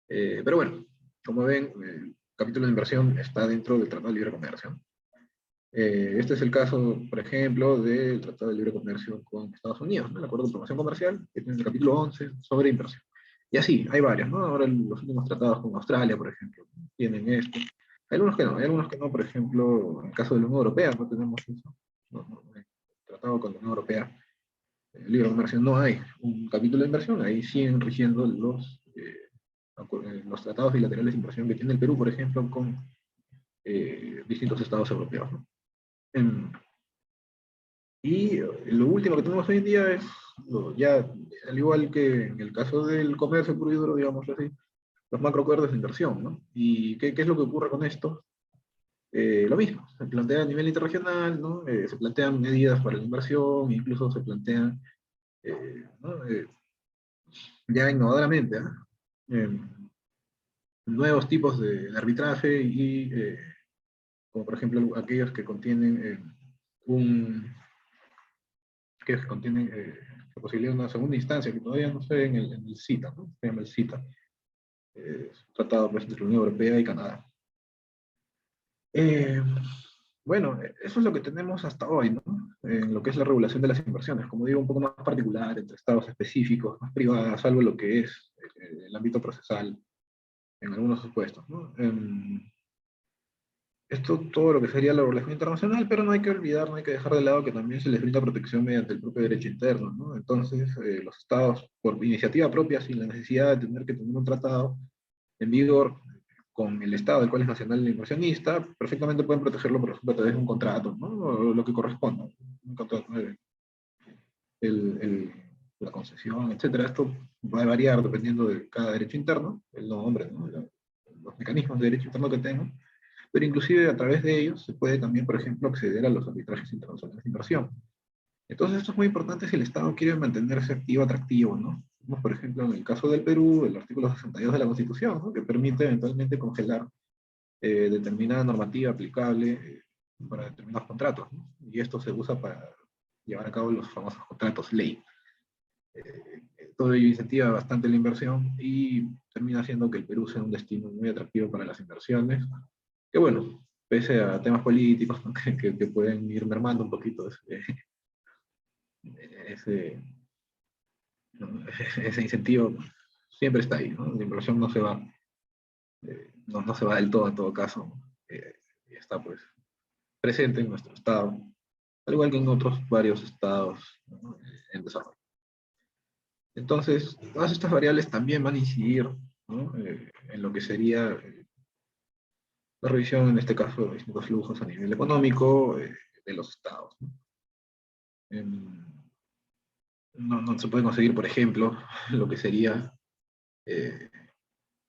Pero bueno, como ven, el capítulo de inversión está dentro del Tratado de Libre Comercio. Este es el caso, por ejemplo, del Tratado de Libre Comercio con Estados Unidos, ¿no? El Acuerdo de Promoción Comercial, que tiene el capítulo 11 sobre inversión. Y así, hay varios, ¿no? Ahora los últimos tratados con Australia, por ejemplo, tienen esto. Hay algunos que no, por ejemplo, en el caso de la Unión Europea no tenemos eso. El tratado con la Unión Europea, el libre comercio, no hay un capítulo de inversión, ahí siguen rigiendo los tratados bilaterales de inversión que tiene el Perú, por ejemplo, con distintos estados europeos, ¿no? Y lo último que tenemos hoy en día es, ya, al igual que en el caso del comercio puro y duro, digamos así, los macroacuerdos de inversión, ¿no? ¿Y qué es lo que ocurre con esto? Lo mismo, se plantea a nivel internacional, ¿no? Se plantean medidas para la inversión, incluso se plantean, ¿no? Ya innovadoramente, ¿eh? Eh, nuevos tipos de arbitraje y, como por ejemplo, aquellos que contienen un que contienen la posibilidad de una segunda instancia, que todavía no se ve en el CITA, ¿no? Se llama el CITA, tratado, pues, entre la Unión Europea y Canadá. Eh, bueno, eso es lo que tenemos hasta hoy, ¿no? En lo que es la regulación de las inversiones, como digo, un poco más particular, entre estados específicos, más privadas, salvo lo que es el ámbito procesal en algunos supuestos, ¿no? Esto todo lo que sería la regulación internacional, pero no hay que olvidar, no hay que dejar de lado que también se les brinda protección mediante el propio derecho interno, ¿no? Entonces, los estados, por iniciativa propia, sin la necesidad de tener que tener un tratado en vigor con el estado del cual es nacional el inversionista, perfectamente pueden protegerlo, por ejemplo, a través de un contrato, ¿no? O lo que corresponda. Un contrato, el, el, la concesión, etcétera. Esto va a variar dependiendo de cada derecho interno, el nombre, ¿no? Los mecanismos de derecho interno que tengan, pero inclusive a través de ellos se puede también, por ejemplo, acceder a los arbitrajes internacionales de inversión. Entonces esto es muy importante si el Estado quiere mantenerse activo, atractivo, ¿no? Como por ejemplo en el caso del Perú, el artículo 62 de la Constitución, ¿no? Que permite eventualmente congelar determinada normativa aplicable para determinados contratos, ¿no? Y esto se usa para llevar a cabo los famosos contratos ley. Todo ello incentiva bastante la inversión y termina haciendo que el Perú sea un destino muy atractivo para las inversiones, que bueno, pese a temas políticos, ¿no? que pueden ir mermando un poquito ese, ¿no? ese incentivo, siempre está ahí, ¿no? La inversión no se va, no se va del todo, en todo caso, y está pues presente en nuestro estado, al igual que en otros varios estados, ¿no? En desarrollo. Entonces, todas estas variables también van a incidir, ¿no? En lo que sería la revisión, en este caso, de distintos flujos a nivel económico de los estados, ¿no? No se puede conseguir, por ejemplo, lo que sería eh,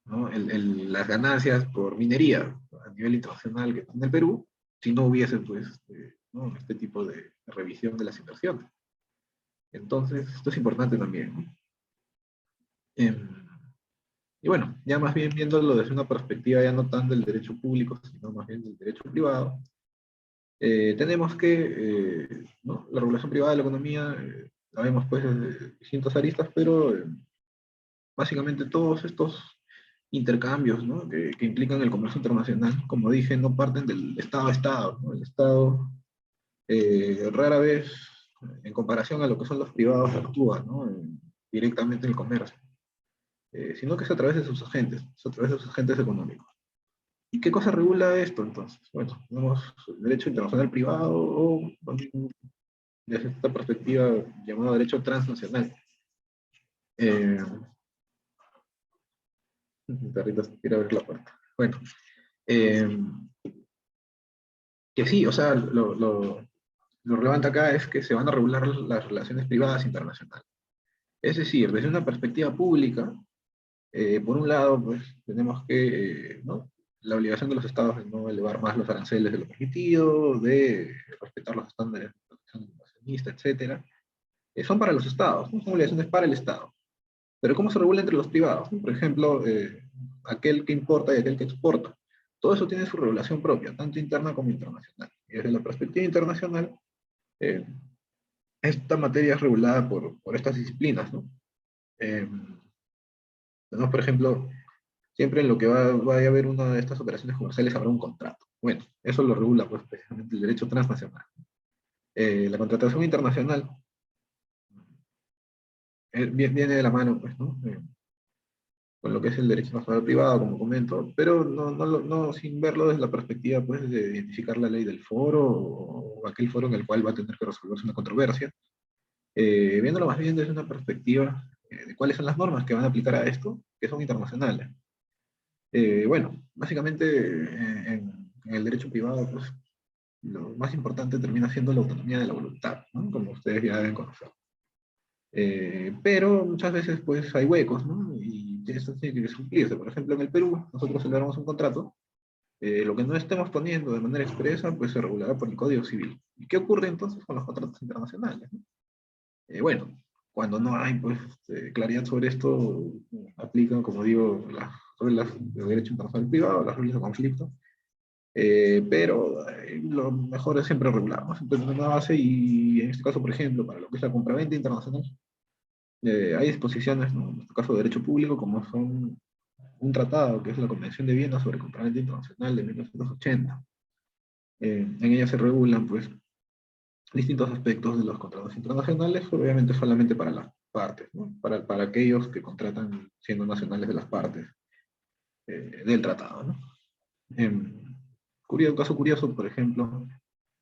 ¿no? Las ganancias por minería a nivel internacional que tiene el Perú, si no hubiese pues, ¿no? este tipo de revisión de las inversiones. Entonces, esto es importante también, ¿no? Y bueno, ya más bien viéndolo desde una perspectiva ya no tan del derecho público, sino más bien del derecho privado, tenemos que ¿no? La regulación privada de la economía la vemos pues desde distintas aristas, pero básicamente todos estos intercambios, ¿no? que implican el comercio internacional, como dije, no parten del Estado a Estado, ¿no? El Estado rara vez, en comparación a lo que son los privados, actúa, ¿no? Directamente en el comercio, sino que es a través de sus agentes, es a través de sus agentes económicos. ¿Y qué cosa regula esto entonces? Bueno, tenemos el derecho internacional privado o desde esta perspectiva llamado derecho transnacional. Eh, mi perrito quiere abrir la puerta. Bueno, eh, que sí, o sea, lo relevante acá es que se van a regular las relaciones privadas internacionales. Es decir, desde una perspectiva pública, Por un lado, pues tenemos que, ¿no? La obligación de los estados de no elevar más los aranceles de lo permitido, de respetar los estándares de protección inversionista, etcétera, son para los estados, ¿no? Son obligaciones para el estado. Pero ¿cómo se regula entre los privados? ¿No? Por ejemplo, aquel que importa y aquel que exporta. Todo eso tiene su regulación propia, tanto interna como internacional. Y desde la perspectiva internacional, eh, esta materia es regulada por estas disciplinas, ¿no? Eh, tenemos, por ejemplo, siempre en lo que va a haber una de estas operaciones comerciales habrá un contrato. Bueno, eso lo regula pues, precisamente el derecho transnacional. La contratación internacional viene de la mano, pues, ¿no? Con lo que es el derecho nacional privado, como comento, pero no sin verlo desde la perspectiva pues, de identificar la ley del foro o aquel foro en el cual va a tener que resolverse una controversia, viéndolo más bien desde una perspectiva de cuáles son las normas que van a aplicar a esto, que son internacionales. Bueno, básicamente en el derecho privado, pues, lo más importante termina siendo la autonomía de la voluntad, ¿no? Como ustedes ya deben conocer. Pero muchas veces pues hay huecos, ¿no? Y esto tiene que cumplirse. Por ejemplo, en el Perú, nosotros celebramos un contrato, lo que no estemos poniendo de manera expresa, pues se regulará por el Código Civil. ¿Y qué ocurre entonces con los contratos internacionales? ¿No? Bueno, cuando no hay pues, claridad sobre esto, aplican, como digo, las reglas de derecho internacional privado, las reglas de conflicto, pero lo mejor es siempre regular, ¿no? Siempre tener una base y en este caso, por ejemplo, para lo que es la compraventa internacional, hay disposiciones, ¿no? En este caso de derecho público, como son un tratado, que es la Convención de Viena sobre Compraventa Internacional de 1980. En ella se regulan, pues, distintos aspectos de los contratos internacionales, obviamente solamente para las partes, ¿no? Para aquellos que contratan siendo nacionales de las partes del tratado, ¿no? Caso curioso, por ejemplo,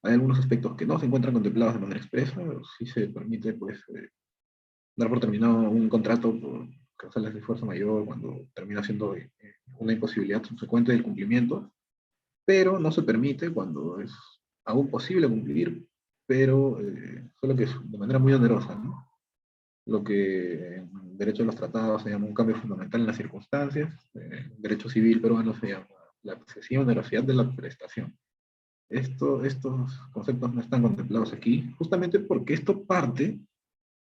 hay algunos aspectos que no se encuentran contemplados de manera expresa, si se permite, pues, dar por terminado un contrato por causales de fuerza mayor cuando termina siendo una imposibilidad subsecuente del cumplimiento, pero no se permite cuando es aún posible cumplir, pero solo que es de manera muy onerosa, ¿no? Lo que en derecho de los tratados se llama un cambio fundamental en las circunstancias, en derecho civil peruano se llama la excesiva onerosidad de la prestación. Estos conceptos no están contemplados aquí, justamente porque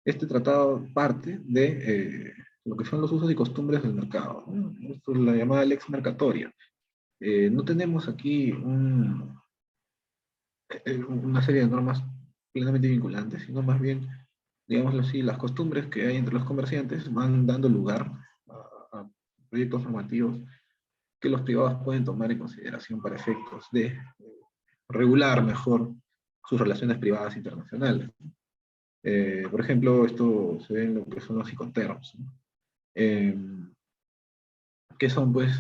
este tratado parte de lo que son los usos y costumbres del mercado, ¿no? Esto es la llamada lex mercatoria. No tenemos aquí una serie de normas plenamente vinculantes, sino más bien, digámoslo así, las costumbres que hay entre los comerciantes van dando lugar a proyectos normativos que los privados pueden tomar en consideración para efectos de regular mejor sus relaciones privadas internacionales. Por ejemplo, esto se ve en lo que son los Incoterms, ¿no? eh, que son, pues,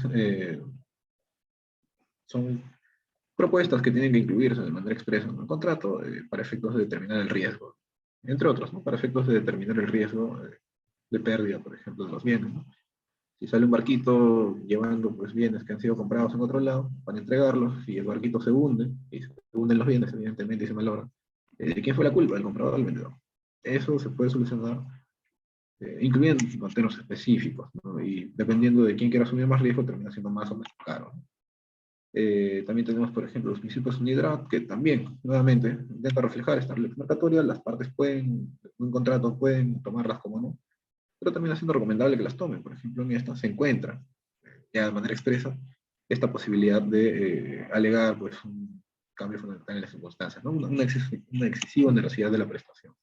son propuestas que tienen que incluirse de manera expresa en el contrato para efectos de determinar el riesgo, entre otros, ¿no? Para efectos de determinar el riesgo de pérdida, por ejemplo, de los bienes, ¿no? Si sale un barquito llevando pues, bienes que han sido comprados en otro lado, para entregarlos, y el barquito se hunde, y se hunden los bienes, evidentemente, y se malogra, ¿de quién fue la culpa? ¿Del comprador o del vendedor? Eso se puede solucionar incluyendo contenos específicos, ¿no? Y dependiendo de quién quiera asumir más riesgo, termina siendo más o menos caro, ¿no? También tenemos, por ejemplo, los principios UNIDROIT, que también, nuevamente, intenta reflejar esta ley mercatoria, las partes pueden, un contrato pueden tomarlas como no, pero también haciendo recomendable que las tomen. Por ejemplo, en esta se encuentra, ya de manera expresa, esta posibilidad de alegar pues, un cambio fundamental en las circunstancias, ¿no? Una excesiva onerosidad de la prestación.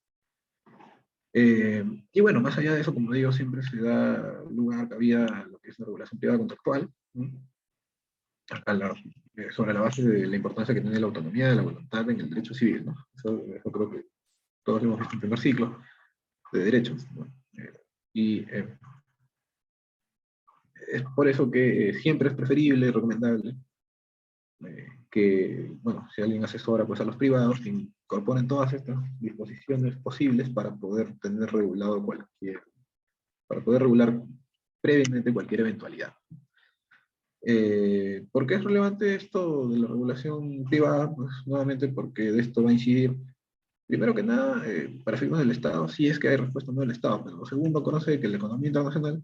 Y bueno, más allá de eso, como digo, siempre se da lugar, cabida a lo que es la regulación privada contractual, ¿no? A la, sobre la base de la importancia que tiene la autonomía de la voluntad en el derecho civil, ¿no? Eso creo que todos lo hemos visto en primer ciclo de derechos, ¿no? Y es por eso que siempre es preferible y recomendable que, bueno, si alguien asesora pues, a los privados, que incorporen todas estas disposiciones posibles para poder tener regulado para poder regular previamente cualquier eventualidad. ¿Por qué es relevante esto de la regulación privada? Pues nuevamente porque de esto va a incidir, primero que nada, para efectos del Estado, si es que hay respuesta no del Estado, pero segundo, conoce que la economía internacional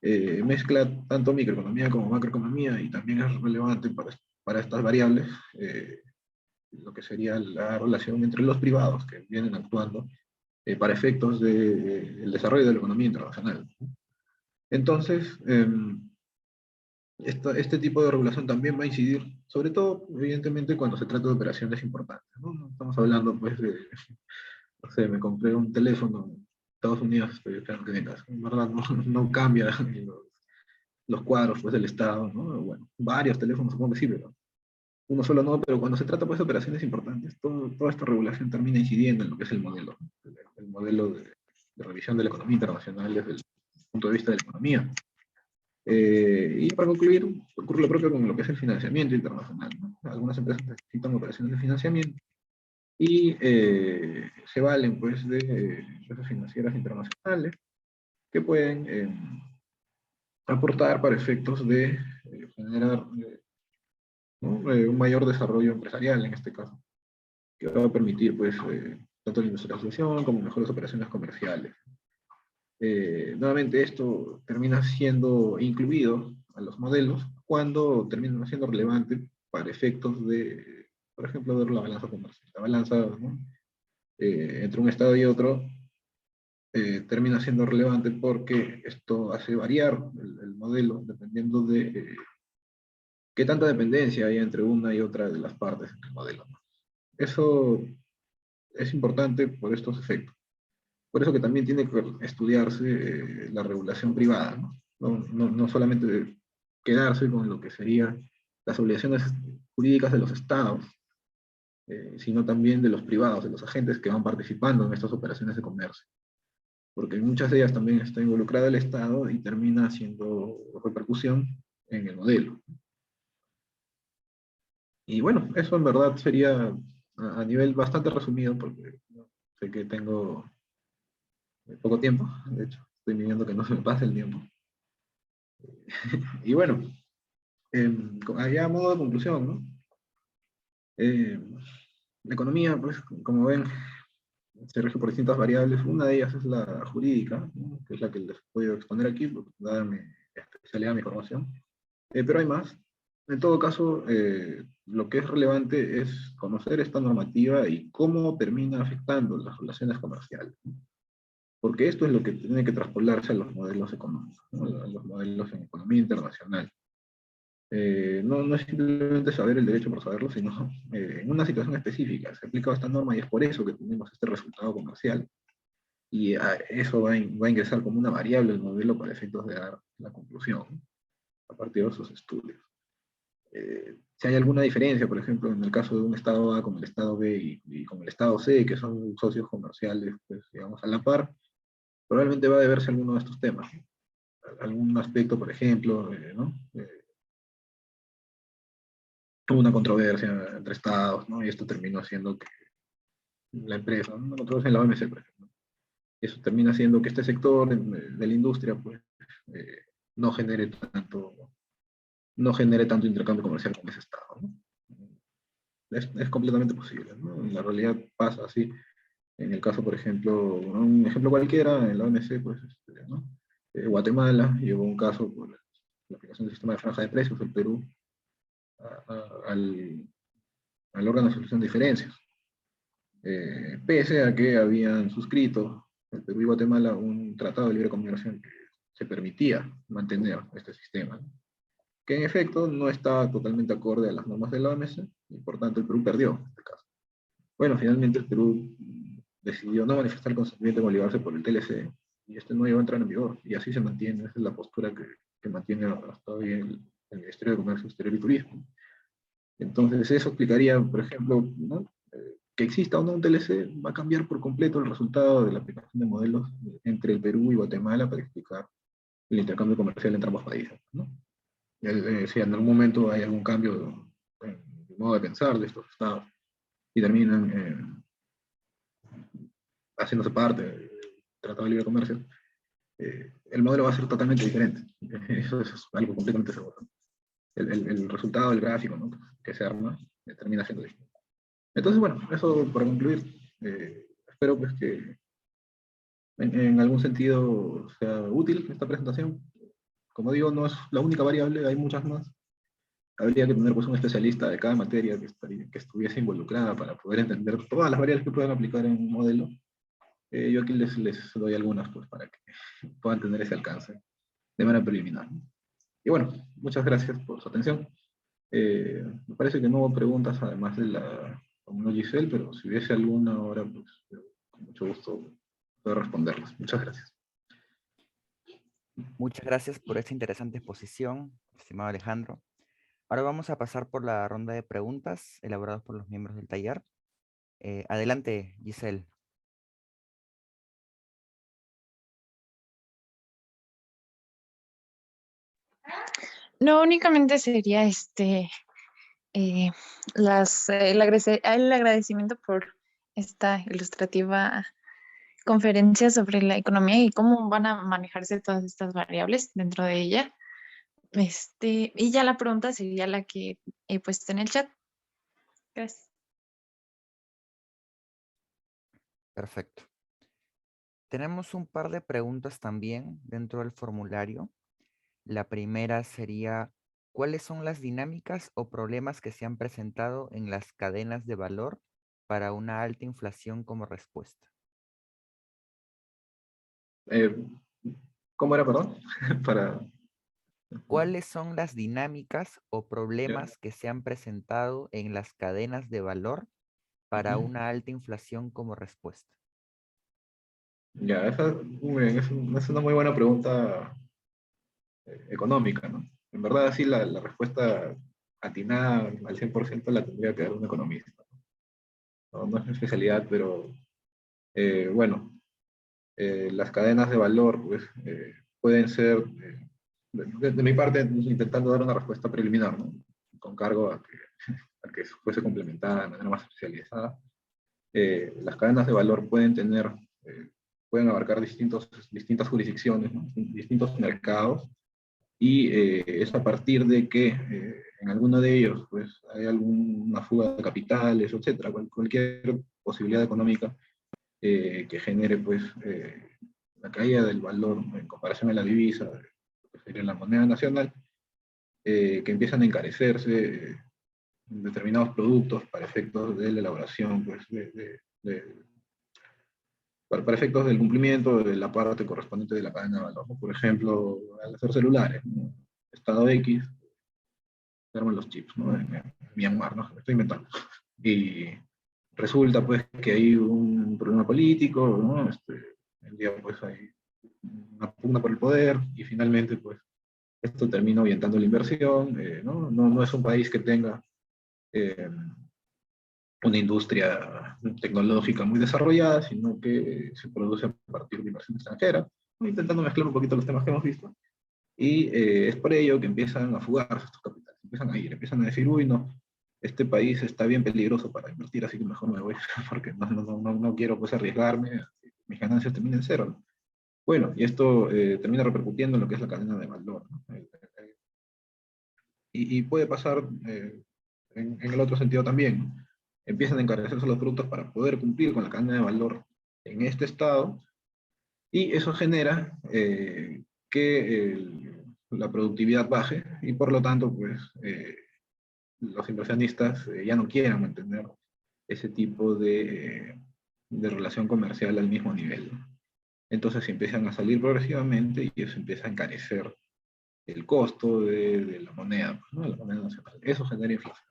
mezcla tanto microeconomía como macroeconomía y también es relevante para estas variables lo que sería la relación entre los privados que vienen actuando para efectos del desarrollo de la economía internacional. Entonces, este tipo de regulación también va a incidir, sobre todo, evidentemente, cuando se trata de operaciones importantes, ¿no? No estamos hablando, pues, no sé, me compré un teléfono en Estados Unidos, estoy esperando que vengas. En verdad, no cambia los cuadros, pues, del Estado, ¿no? Bueno, varios teléfonos supongo que sí, pero uno solo no, pero cuando se trata, pues, de operaciones importantes, toda esta regulación termina incidiendo en lo que es el modelo, ¿no? El modelo de revisión de la economía internacional desde el punto de vista de la economía. Y para concluir, ocurre lo propio con lo que es el financiamiento internacional, ¿no? Algunas empresas necesitan operaciones de financiamiento y se valen, pues, de empresas financieras internacionales que pueden aportar para efectos de generar ¿no? Un mayor desarrollo empresarial en este caso, que va a permitir, pues, tanto la industrialización como mejores operaciones comerciales. Nuevamente esto termina siendo incluido a los modelos cuando termina siendo relevante para efectos de, por ejemplo, ver la balanza comercial. La balanza, ¿no? Entre un estado y otro termina siendo relevante porque esto hace variar el modelo dependiendo de qué tanta dependencia hay entre una y otra de las partes del modelo, ¿no? Eso es importante por estos efectos. Por eso que también tiene que estudiarse la regulación privada, ¿no? No solamente quedarse con lo que serían las obligaciones jurídicas de los estados, sino también de los privados, de los agentes que van participando en estas operaciones de comercio. Porque en muchas de ellas también está involucrado el Estado y termina haciendo repercusión en el modelo. Y bueno, eso en verdad sería a nivel bastante resumido, porque sé que tengo poco tiempo, de hecho, estoy midiendo que no se me pase el tiempo. Y bueno, allá a modo de conclusión, ¿no? La economía, pues, como ven, se rige por distintas variables. Una de ellas es la jurídica, ¿no? Que es la que les voy a exponer aquí, porque dada mi especialidad, mi formación. Pero hay más. En todo caso, lo que es relevante es conocer esta normativa y cómo termina afectando las relaciones comerciales, ¿no? Porque esto es lo que tiene que traspolarse a los modelos económicos, ¿no? A los modelos en economía internacional. No es simplemente saber el derecho por saberlo, sino en una situación específica. Se ha aplicado esta norma y es por eso que tenemos este resultado comercial. Y eso va a ingresar como una variable el modelo para efectos de dar la conclusión, ¿no? A partir de sus estudios. Si hay alguna diferencia, por ejemplo, en el caso de un estado A con el estado B y con el estado C, que son socios comerciales, pues, digamos, a la par, probablemente va a deberse a alguno de estos temas. Algún aspecto, por ejemplo, ¿no? Hubo una controversia entre estados, ¿no? Y esto terminó haciendo que la empresa, ¿no? Una controversia en la OMC, por ejemplo. Eso termina haciendo que este sector de la industria, pues, eh, no genere tanto, no genere tanto intercambio comercial con ese estado, ¿no? Es completamente posible, ¿no? En la realidad pasa así. En el caso, por ejemplo, un ejemplo cualquiera, en la OMC, pues, ¿no? Guatemala llevó un caso por la aplicación del sistema de franja de precios, el Perú, al, al órgano de solución de diferencias. Pese a que habían suscrito el Perú y Guatemala un tratado de libre comercio que se permitía mantener este sistema, ¿no? Que en efecto no estaba totalmente acorde a las normas de la OMC y por tanto el Perú perdió en este caso. Bueno, finalmente el Perú decidió no manifestar el consentimiento en obligarse por el TLC y este no iba a entrar en vigor y así se mantiene, esa es la postura que mantiene hasta hoy el Ministerio de Comercio Exterior y Turismo. Entonces eso explicaría, por ejemplo, ¿no? Que exista o no un TLC va a cambiar por completo el resultado de la aplicación de modelos entre el Perú y Guatemala para explicar el intercambio comercial entre ambos países, ¿no? Si en algún momento hay algún cambio en el modo de pensar de estos estados y terminan haciéndose parte del Tratado de Libre Comercio, el modelo va a ser totalmente diferente. Eso es algo completamente seguro. El resultado del gráfico, ¿no? Que se arma termina siendo distinto. Entonces, bueno, eso para concluir. Espero pues que en algún sentido sea útil esta presentación. como digo, no es la única variable, hay muchas más. Habría que tener pues, un especialista de cada materia que estuviese involucrada para poder entender todas las variables que puedan aplicar en un modelo. Yo aquí les doy algunas pues, para que puedan tener ese alcance de manera preliminar, ¿no? Y bueno, muchas gracias por su atención. Me parece que no hubo preguntas además de la como Giselle, pero si hubiese alguna ahora, pues yo, con mucho gusto puedo responderlas. Muchas gracias. Muchas gracias por esta interesante exposición, estimado Alejandro. Ahora vamos a pasar por la ronda de preguntas elaboradas por los miembros del taller. Adelante, Giselle. No, únicamente sería eh, el agradecimiento por esta ilustrativa conferencia sobre la economía y cómo van a manejarse todas estas variables dentro de ella. Y ya la pregunta sería la que he puesto en el chat. Gracias. Perfecto. Tenemos un par de preguntas también dentro del formulario. La primera sería, ¿cuáles son las dinámicas o problemas que se han presentado en las cadenas de valor para una alta inflación como respuesta? Eh, ¿Cómo era, perdón? Para... ¿Cuáles son las dinámicas o Ya, problemas que se han presentado en las cadenas de valor para ujú. una alta inflación como respuesta? Ya, esa muy bien, es una muy buena pregunta económica, ¿no? En verdad, sí, la respuesta atinada al 100% la tendría que dar un economista. No, no es mi especialidad, pero bueno, las cadenas de valor pues, pueden ser, de mi parte, intentando dar una respuesta preliminar, ¿no? Con cargo a que fuese complementada de manera más especializada. Las cadenas de valor pueden tener, pueden abarcar distintas jurisdicciones, ¿no? Distintos mercados, y es a partir de que en alguno de ellos pues, hay alguna fuga de capitales, etcétera, cualquier posibilidad económica que genere pues, la caída del valor, ¿no? En comparación a la divisa, que sería la moneda nacional, que empiezan a encarecerse determinados productos para efectos de la elaboración pues, para efectos del cumplimiento de la parte correspondiente de la cadena de valor, ¿no? Por ejemplo, al hacer celulares, ¿no? Estado X, se arman los chips, ¿no? En Myanmar, ¿no? Me estoy inventando. Y resulta, pues, que hay un problema político, ¿no? El día, pues, hay una pugna por el poder, y finalmente, pues, esto termina ahuyentando la inversión, ¿no? No es un país que tenga eh, una industria tecnológica muy desarrollada, sino que se produce a partir de inversión extranjera, ¿no? Intentando mezclar un poquito los temas que hemos visto. Y es por ello que empiezan a fugar estos capitales, empiezan a ir, empiezan a decir, uy, no, este país está bien peligroso para invertir, así que mejor me voy, porque no quiero pues arriesgarme, mis ganancias terminen en cero, ¿no? Bueno, y esto termina repercutiendo en lo que es la cadena de valor, ¿no? Y puede pasar en el otro sentido también, ¿no? Empiezan a encarecerse los productos para poder cumplir con la cadena de valor en este estado, y eso genera que la productividad baje, y por lo tanto, pues, los inversionistas ya no quieran mantener ese tipo de relación comercial al mismo nivel, ¿no? Entonces empiezan a salir progresivamente y eso empieza a encarecer el costo de la moneda, ¿no? La moneda nacional. Eso genera inflación.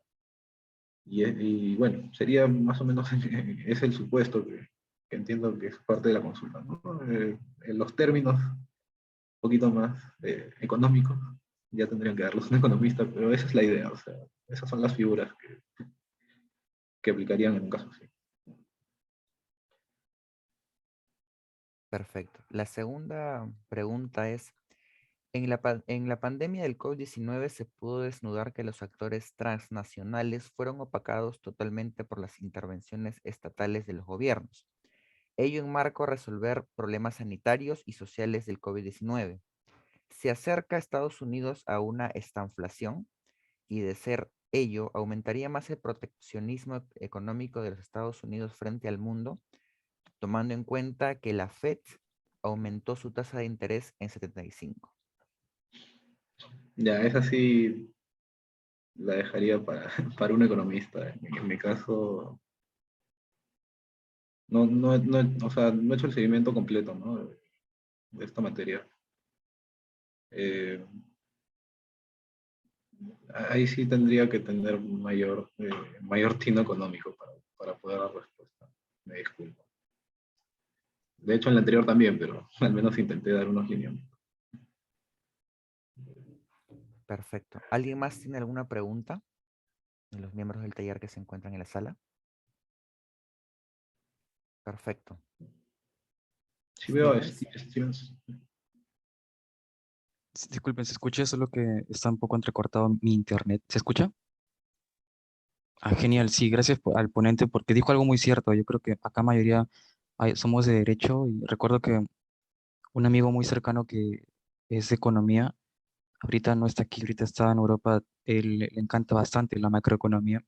Y bueno, sería más o menos es el supuesto que entiendo que es parte de la consulta, ¿no? En los términos un poquito más económicos, ya tendrían que darlos un economista, pero esa es la idea, o sea, esas son las figuras que aplicarían en un caso así. Perfecto. La segunda pregunta es, en la pandemia del COVID-19 se pudo desnudar que los actores transnacionales fueron opacados totalmente por las intervenciones estatales de los gobiernos. Ello enmarcó resolver problemas sanitarios y sociales del COVID-19. Se acerca a Estados Unidos a una estanflación y de ser ello, aumentaría más el proteccionismo económico de los Estados Unidos frente al mundo, tomando en cuenta que la Fed aumentó su tasa de interés en 75. Ya, esa sí la dejaría para, para un economista. En mi caso, o sea, no he hecho el seguimiento completo, ¿no? De esta materia. Eh, Ahí sí tendría que tener mayor tino económico para poder dar respuesta. Me disculpo. De hecho, en la anterior también, pero al menos intenté dar unos lineamientos. Perfecto. ¿Alguien más tiene alguna pregunta de los miembros del taller que se encuentran en la sala? Perfecto. Sí veo a Stevens, Stevens. Disculpen, ¿se escucha? Solo que está un poco entrecortado mi internet. ¿Se escucha? Ah, genial, sí, gracias al ponente porque dijo algo muy cierto. Yo creo que acá mayoría somos de derecho y recuerdo que un amigo muy cercano que es de economía, ahorita no está aquí, ahorita está en Europa, él le encanta bastante la macroeconomía.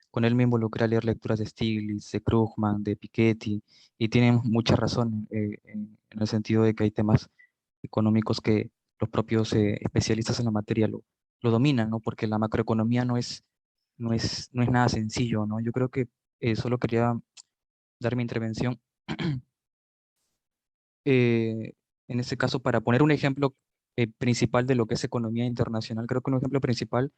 Con él me involucré a leer lecturas de Stiglitz, de Krugman, de Piketty y tienen mucha razón en el sentido de que hay temas económicos que los propios especialistas en la materia lo dominan, ¿no? Porque la macroeconomía no es nada sencillo, ¿no? Yo creo que solo quería dar mi intervención en este caso para poner un ejemplo principal de lo que es economía internacional. Creo que un ejemplo principal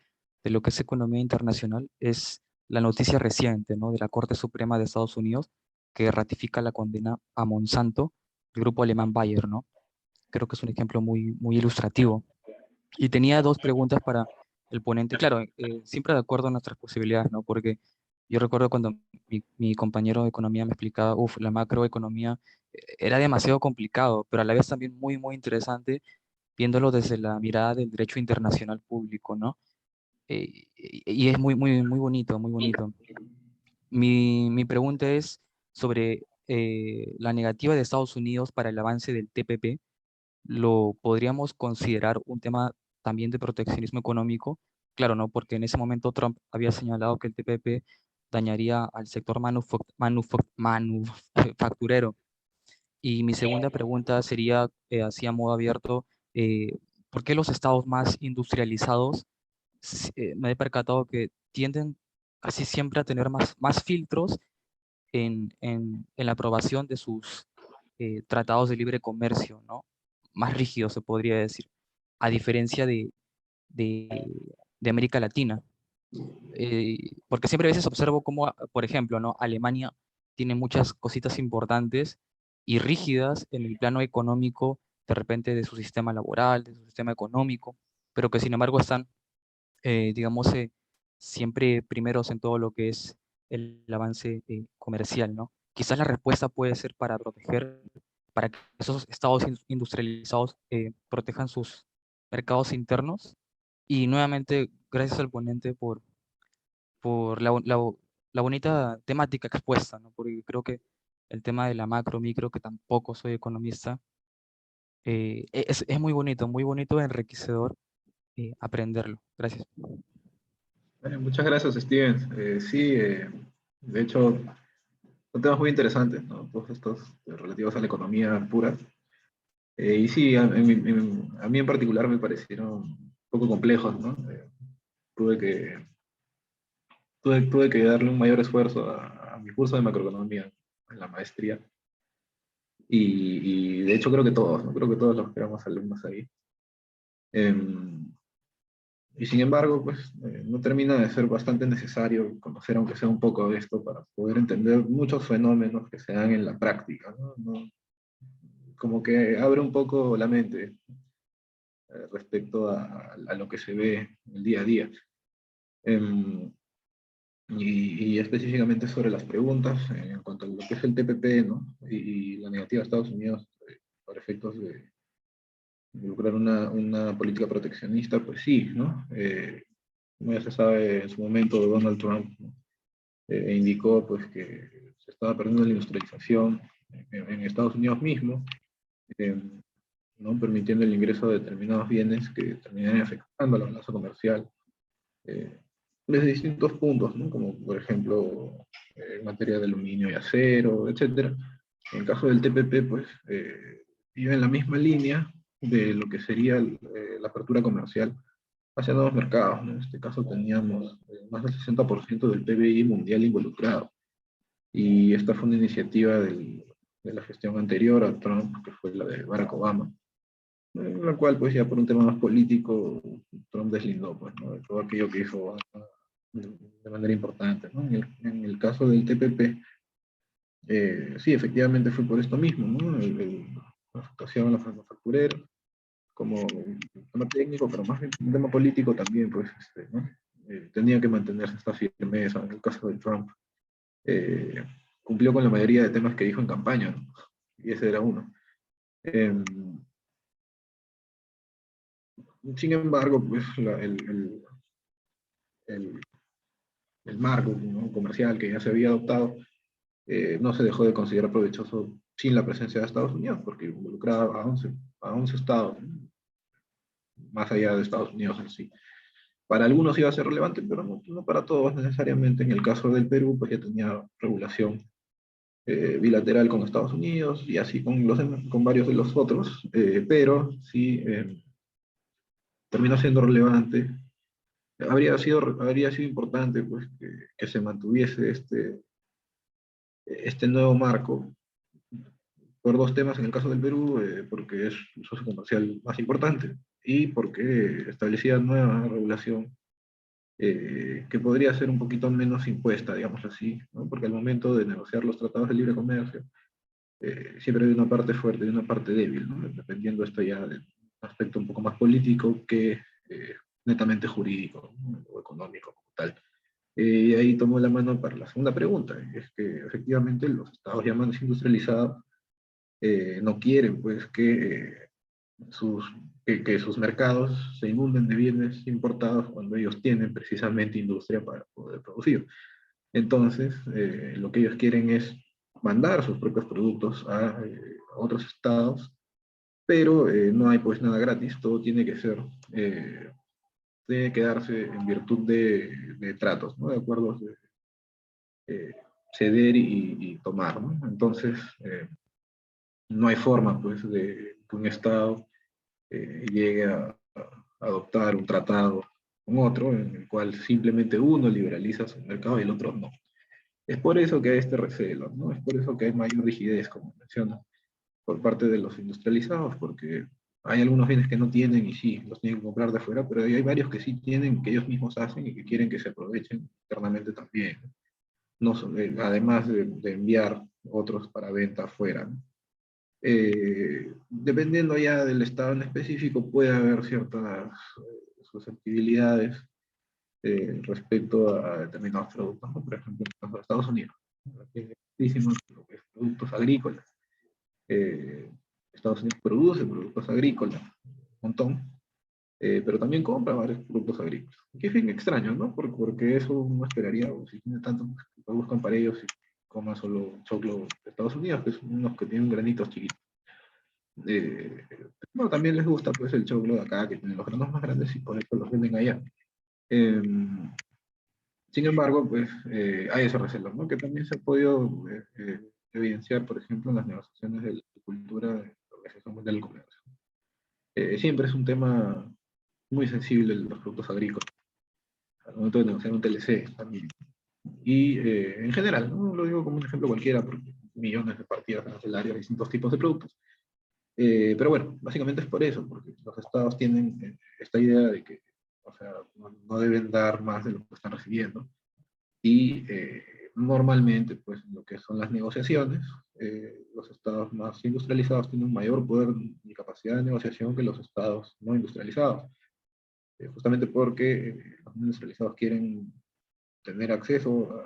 de lo que es economía internacional es la noticia reciente, ¿no? De la Corte Suprema de Estados Unidos que ratifica la condena a Monsanto, el grupo alemán Bayer, ¿no? Creo que es un ejemplo muy, muy ilustrativo. Y tenía dos preguntas para el ponente. Claro, siempre de acuerdo a nuestras posibilidades, ¿no? Porque yo recuerdo cuando mi compañero de economía me explicaba, la macroeconomía era demasiado complicado, pero a la vez también muy, muy interesante viéndolo desde la mirada del derecho internacional público, ¿no? Y es muy, muy, muy bonito, muy bonito. Mi pregunta es sobre la negativa de Estados Unidos para el avance del TPP. ¿Lo podríamos considerar un tema también de proteccionismo económico? Claro, ¿no? Porque en ese momento Trump había señalado que el TPP dañaría al sector manufacturero. Y mi segunda pregunta sería, así a modo abierto, eh, ¿por qué los estados más industrializados, me he percatado que tienden casi siempre a tener más filtros en la aprobación de sus tratados de libre comercio, ¿no? Más rígidos, se podría decir, a diferencia de, de América Latina? Porque siempre a veces observo cómo, por ejemplo, ¿no? Alemania tiene muchas cositas importantes y rígidas en el plano económico, de repente de su sistema laboral, de su sistema económico, pero que sin embargo están digamos, siempre primeros en todo lo que es el avance comercial, ¿no? Quizás la respuesta puede ser para proteger, para que esos estados industrializados protejan sus mercados internos. Y nuevamente, gracias al ponente por la bonita temática expuesta, ¿no? Porque creo que el tema de la macro, micro, que tampoco soy economista, es muy bonito, enriquecedor aprenderlo. Gracias. Muchas gracias, Steven. Sí, de hecho, son temas muy interesantes, ¿no? Todos estos relativos a la economía pura. Y sí, a mí en particular me parecieron un poco complejos, ¿no? Tuve que, tuve que darle un mayor esfuerzo a mi curso de macroeconomía en la maestría. Y de hecho creo que todos, ¿no? Creo que todos los que éramos alumnos ahí. Em, y sin embargo, pues no termina de ser bastante necesario conocer, aunque sea un poco de esto, para poder entender muchos fenómenos que se dan en la práctica, ¿no? Como que abre un poco la mente respecto a lo que se ve el día a día. Em, y específicamente sobre las preguntas en cuanto a lo que es el TPP, ¿no? Y la negativa de Estados Unidos por efectos de involucrar una política proteccionista, pues sí, ¿no? Como ya se sabe, en su momento Donald Trump, ¿no? Indicó pues, que se estaba perdiendo la industrialización en Estados Unidos mismo, eh, ¿no? Permitiendo el ingreso de determinados bienes que terminarían afectando a la balanza comercial eh, desde distintos puntos, ¿no? Como por ejemplo en materia de aluminio y acero, etc. En el caso del TPP, pues, iba en la misma línea, de lo que sería la apertura comercial hacia nuevos mercados, ¿no? En este caso teníamos más del 60% del PBI mundial involucrado. Y esta fue una iniciativa de la gestión anterior a Trump, que fue la de Barack Obama, en la cual, pues ya por un tema más político, Trump deslindó, pues, ¿no? De todo aquello que hizo Obama de manera importante, ¿no? En el caso del TPP, sí, efectivamente fue por esto mismo, ¿no? La afectación a los manufactureros, como un tema técnico, pero más bien un tema político también, pues, ¿no? Tenía que mantenerse esta firmeza. En el caso de Trump, eh, cumplió con la mayoría de temas que dijo en campaña, ¿no? Y ese era uno. Eh, Sin embargo, pues el, el marco, ¿no?, comercial que ya se había adoptado no se dejó de considerar provechoso sin la presencia de Estados Unidos, porque involucraba a 11 estados, ¿no?, más allá de Estados Unidos en sí. Para algunos iba a ser relevante, pero no para todos necesariamente. En el caso del Perú, pues ya tenía regulación bilateral con Estados Unidos y así con varios de los otros, pero sí terminó siendo relevante. Habría sido importante, pues, que se mantuviese este nuevo marco por dos temas en el caso del Perú, porque es el socio comercial más importante y porque establecía nueva regulación que podría ser un poquito menos impuesta, digamos así, ¿no? Porque al momento de negociar los tratados de libre comercio, siempre hay una parte fuerte y una parte débil, ¿no? Dependiendo esto ya del aspecto un poco más político que netamente jurídico, ¿no?, o económico como tal. Y ahí tomó la mano para la segunda pregunta, y es que efectivamente los estados ya más industrializados no quieren, pues, sus, que sus mercados se inunden de bienes importados cuando ellos tienen precisamente industria para poder producir. Entonces, lo que ellos quieren es mandar sus propios productos a otros estados, pero no hay pues nada gratis, todo tiene que ser, tiene que darse en virtud de tratos, ¿no?, de acuerdos de eh, ceder y tomar, ¿no? Entonces, no hay forma pues de que un estado llegue a adoptar un tratado con otro en el cual simplemente uno liberaliza su mercado y el otro no. Es por eso que hay este recelo, ¿no? Es por eso que hay mayor rigidez, como menciona, por parte de los industrializados, porque hay algunos bienes que no tienen y sí, los tienen que comprar de afuera, pero hay varios que sí tienen, que ellos mismos hacen y que quieren que se aprovechen internamente también, ¿no? Además de enviar otros para venta afuera, ¿no? Dependiendo ya del estado en específico, puede haber ciertas susceptibilidades respecto a determinados productos, ¿no? Por ejemplo, en el caso de Estados Unidos, aquí hay muchísimos productos agrícolas. Eh, Estados Unidos produce productos agrícolas, un montón, pero también compra varios productos agrícolas. Que es bien extraño, ¿no? Porque eso uno esperaría, o si tiene tanto, pues, lo buscan para ellos y coman solo choclo de Estados Unidos, que son unos que tienen granitos chiquitos. Eh, bueno, también les gusta pues el choclo de acá, que tiene los granos más grandes y por eso los venden allá. Eh, Sin embargo, pues hay ese recelo, ¿no?, que también se ha podido evidenciar, por ejemplo, en las negociaciones de la cultura de la Organización Mundial del Comercio. Siempre es un tema muy sensible los productos agrícolas, al momento de negociar un TLC también. Y en general, no lo digo como un ejemplo cualquiera, porque millones de partidas arancelarias, distintos tipos de productos. Pero bueno, básicamente es por eso, porque los estados tienen esta idea de que, o sea, no deben dar más de lo que están recibiendo. Y normalmente, pues, lo que son las negociaciones, los estados más industrializados tienen un mayor poder y capacidad de negociación que los estados no industrializados. Justamente porque los no industrializados quieren tener acceso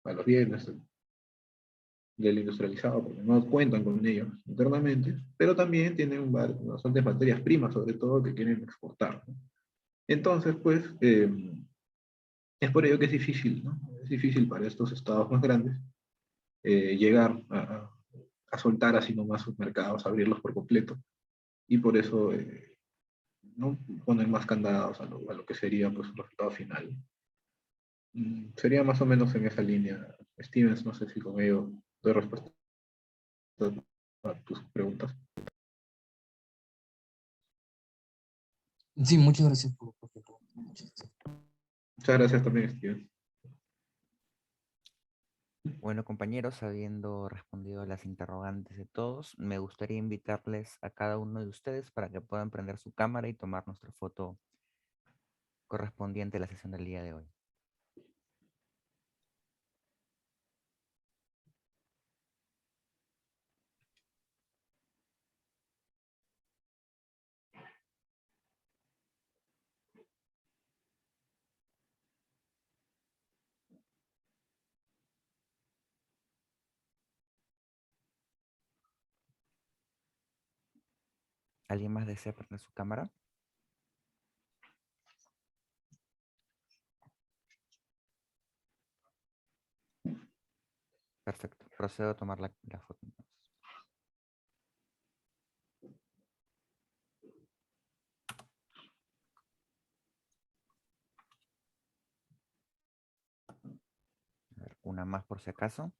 a los bienes del industrializado, porque no cuentan con ellos internamente, pero también tienen bastantes materias primas, sobre todo, que quieren exportar, ¿no? Entonces, pues, es por ello que es difícil, ¿no? Es difícil para estos estados más grandes llegar a soltar así nomás sus mercados, abrirlos por completo, y por eso no ponen más candados a lo que sería pues un resultado final. Sería más o menos en esa línea. Stevens, no sé si con ello doy respuesta a tus preguntas. Sí, muchas gracias por todo. Muchas gracias. Muchas gracias también, Steven. Bueno, compañeros, habiendo respondido a las interrogantes de todos, me gustaría invitarles a cada uno de ustedes para que puedan prender su cámara y tomar nuestra foto correspondiente a la sesión del día de hoy. ¿Alguien más desea prender su cámara? Perfecto. Procedo a tomar la foto entonces. A ver, una más por si acaso.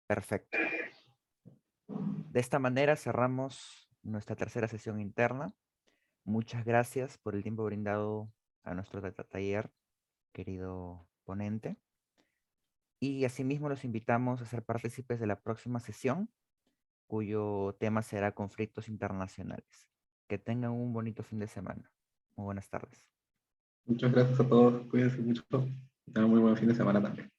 Perfecto. De esta manera cerramos nuestra tercera sesión interna. Muchas gracias por el tiempo brindado a nuestro taller, querido ponente. Y asimismo los invitamos a ser partícipes de la próxima sesión, cuyo tema será conflictos internacionales. Que tengan un bonito fin de semana. Muy buenas tardes. Muchas gracias a todos. Cuídense mucho. Tengan muy buen fin de semana también.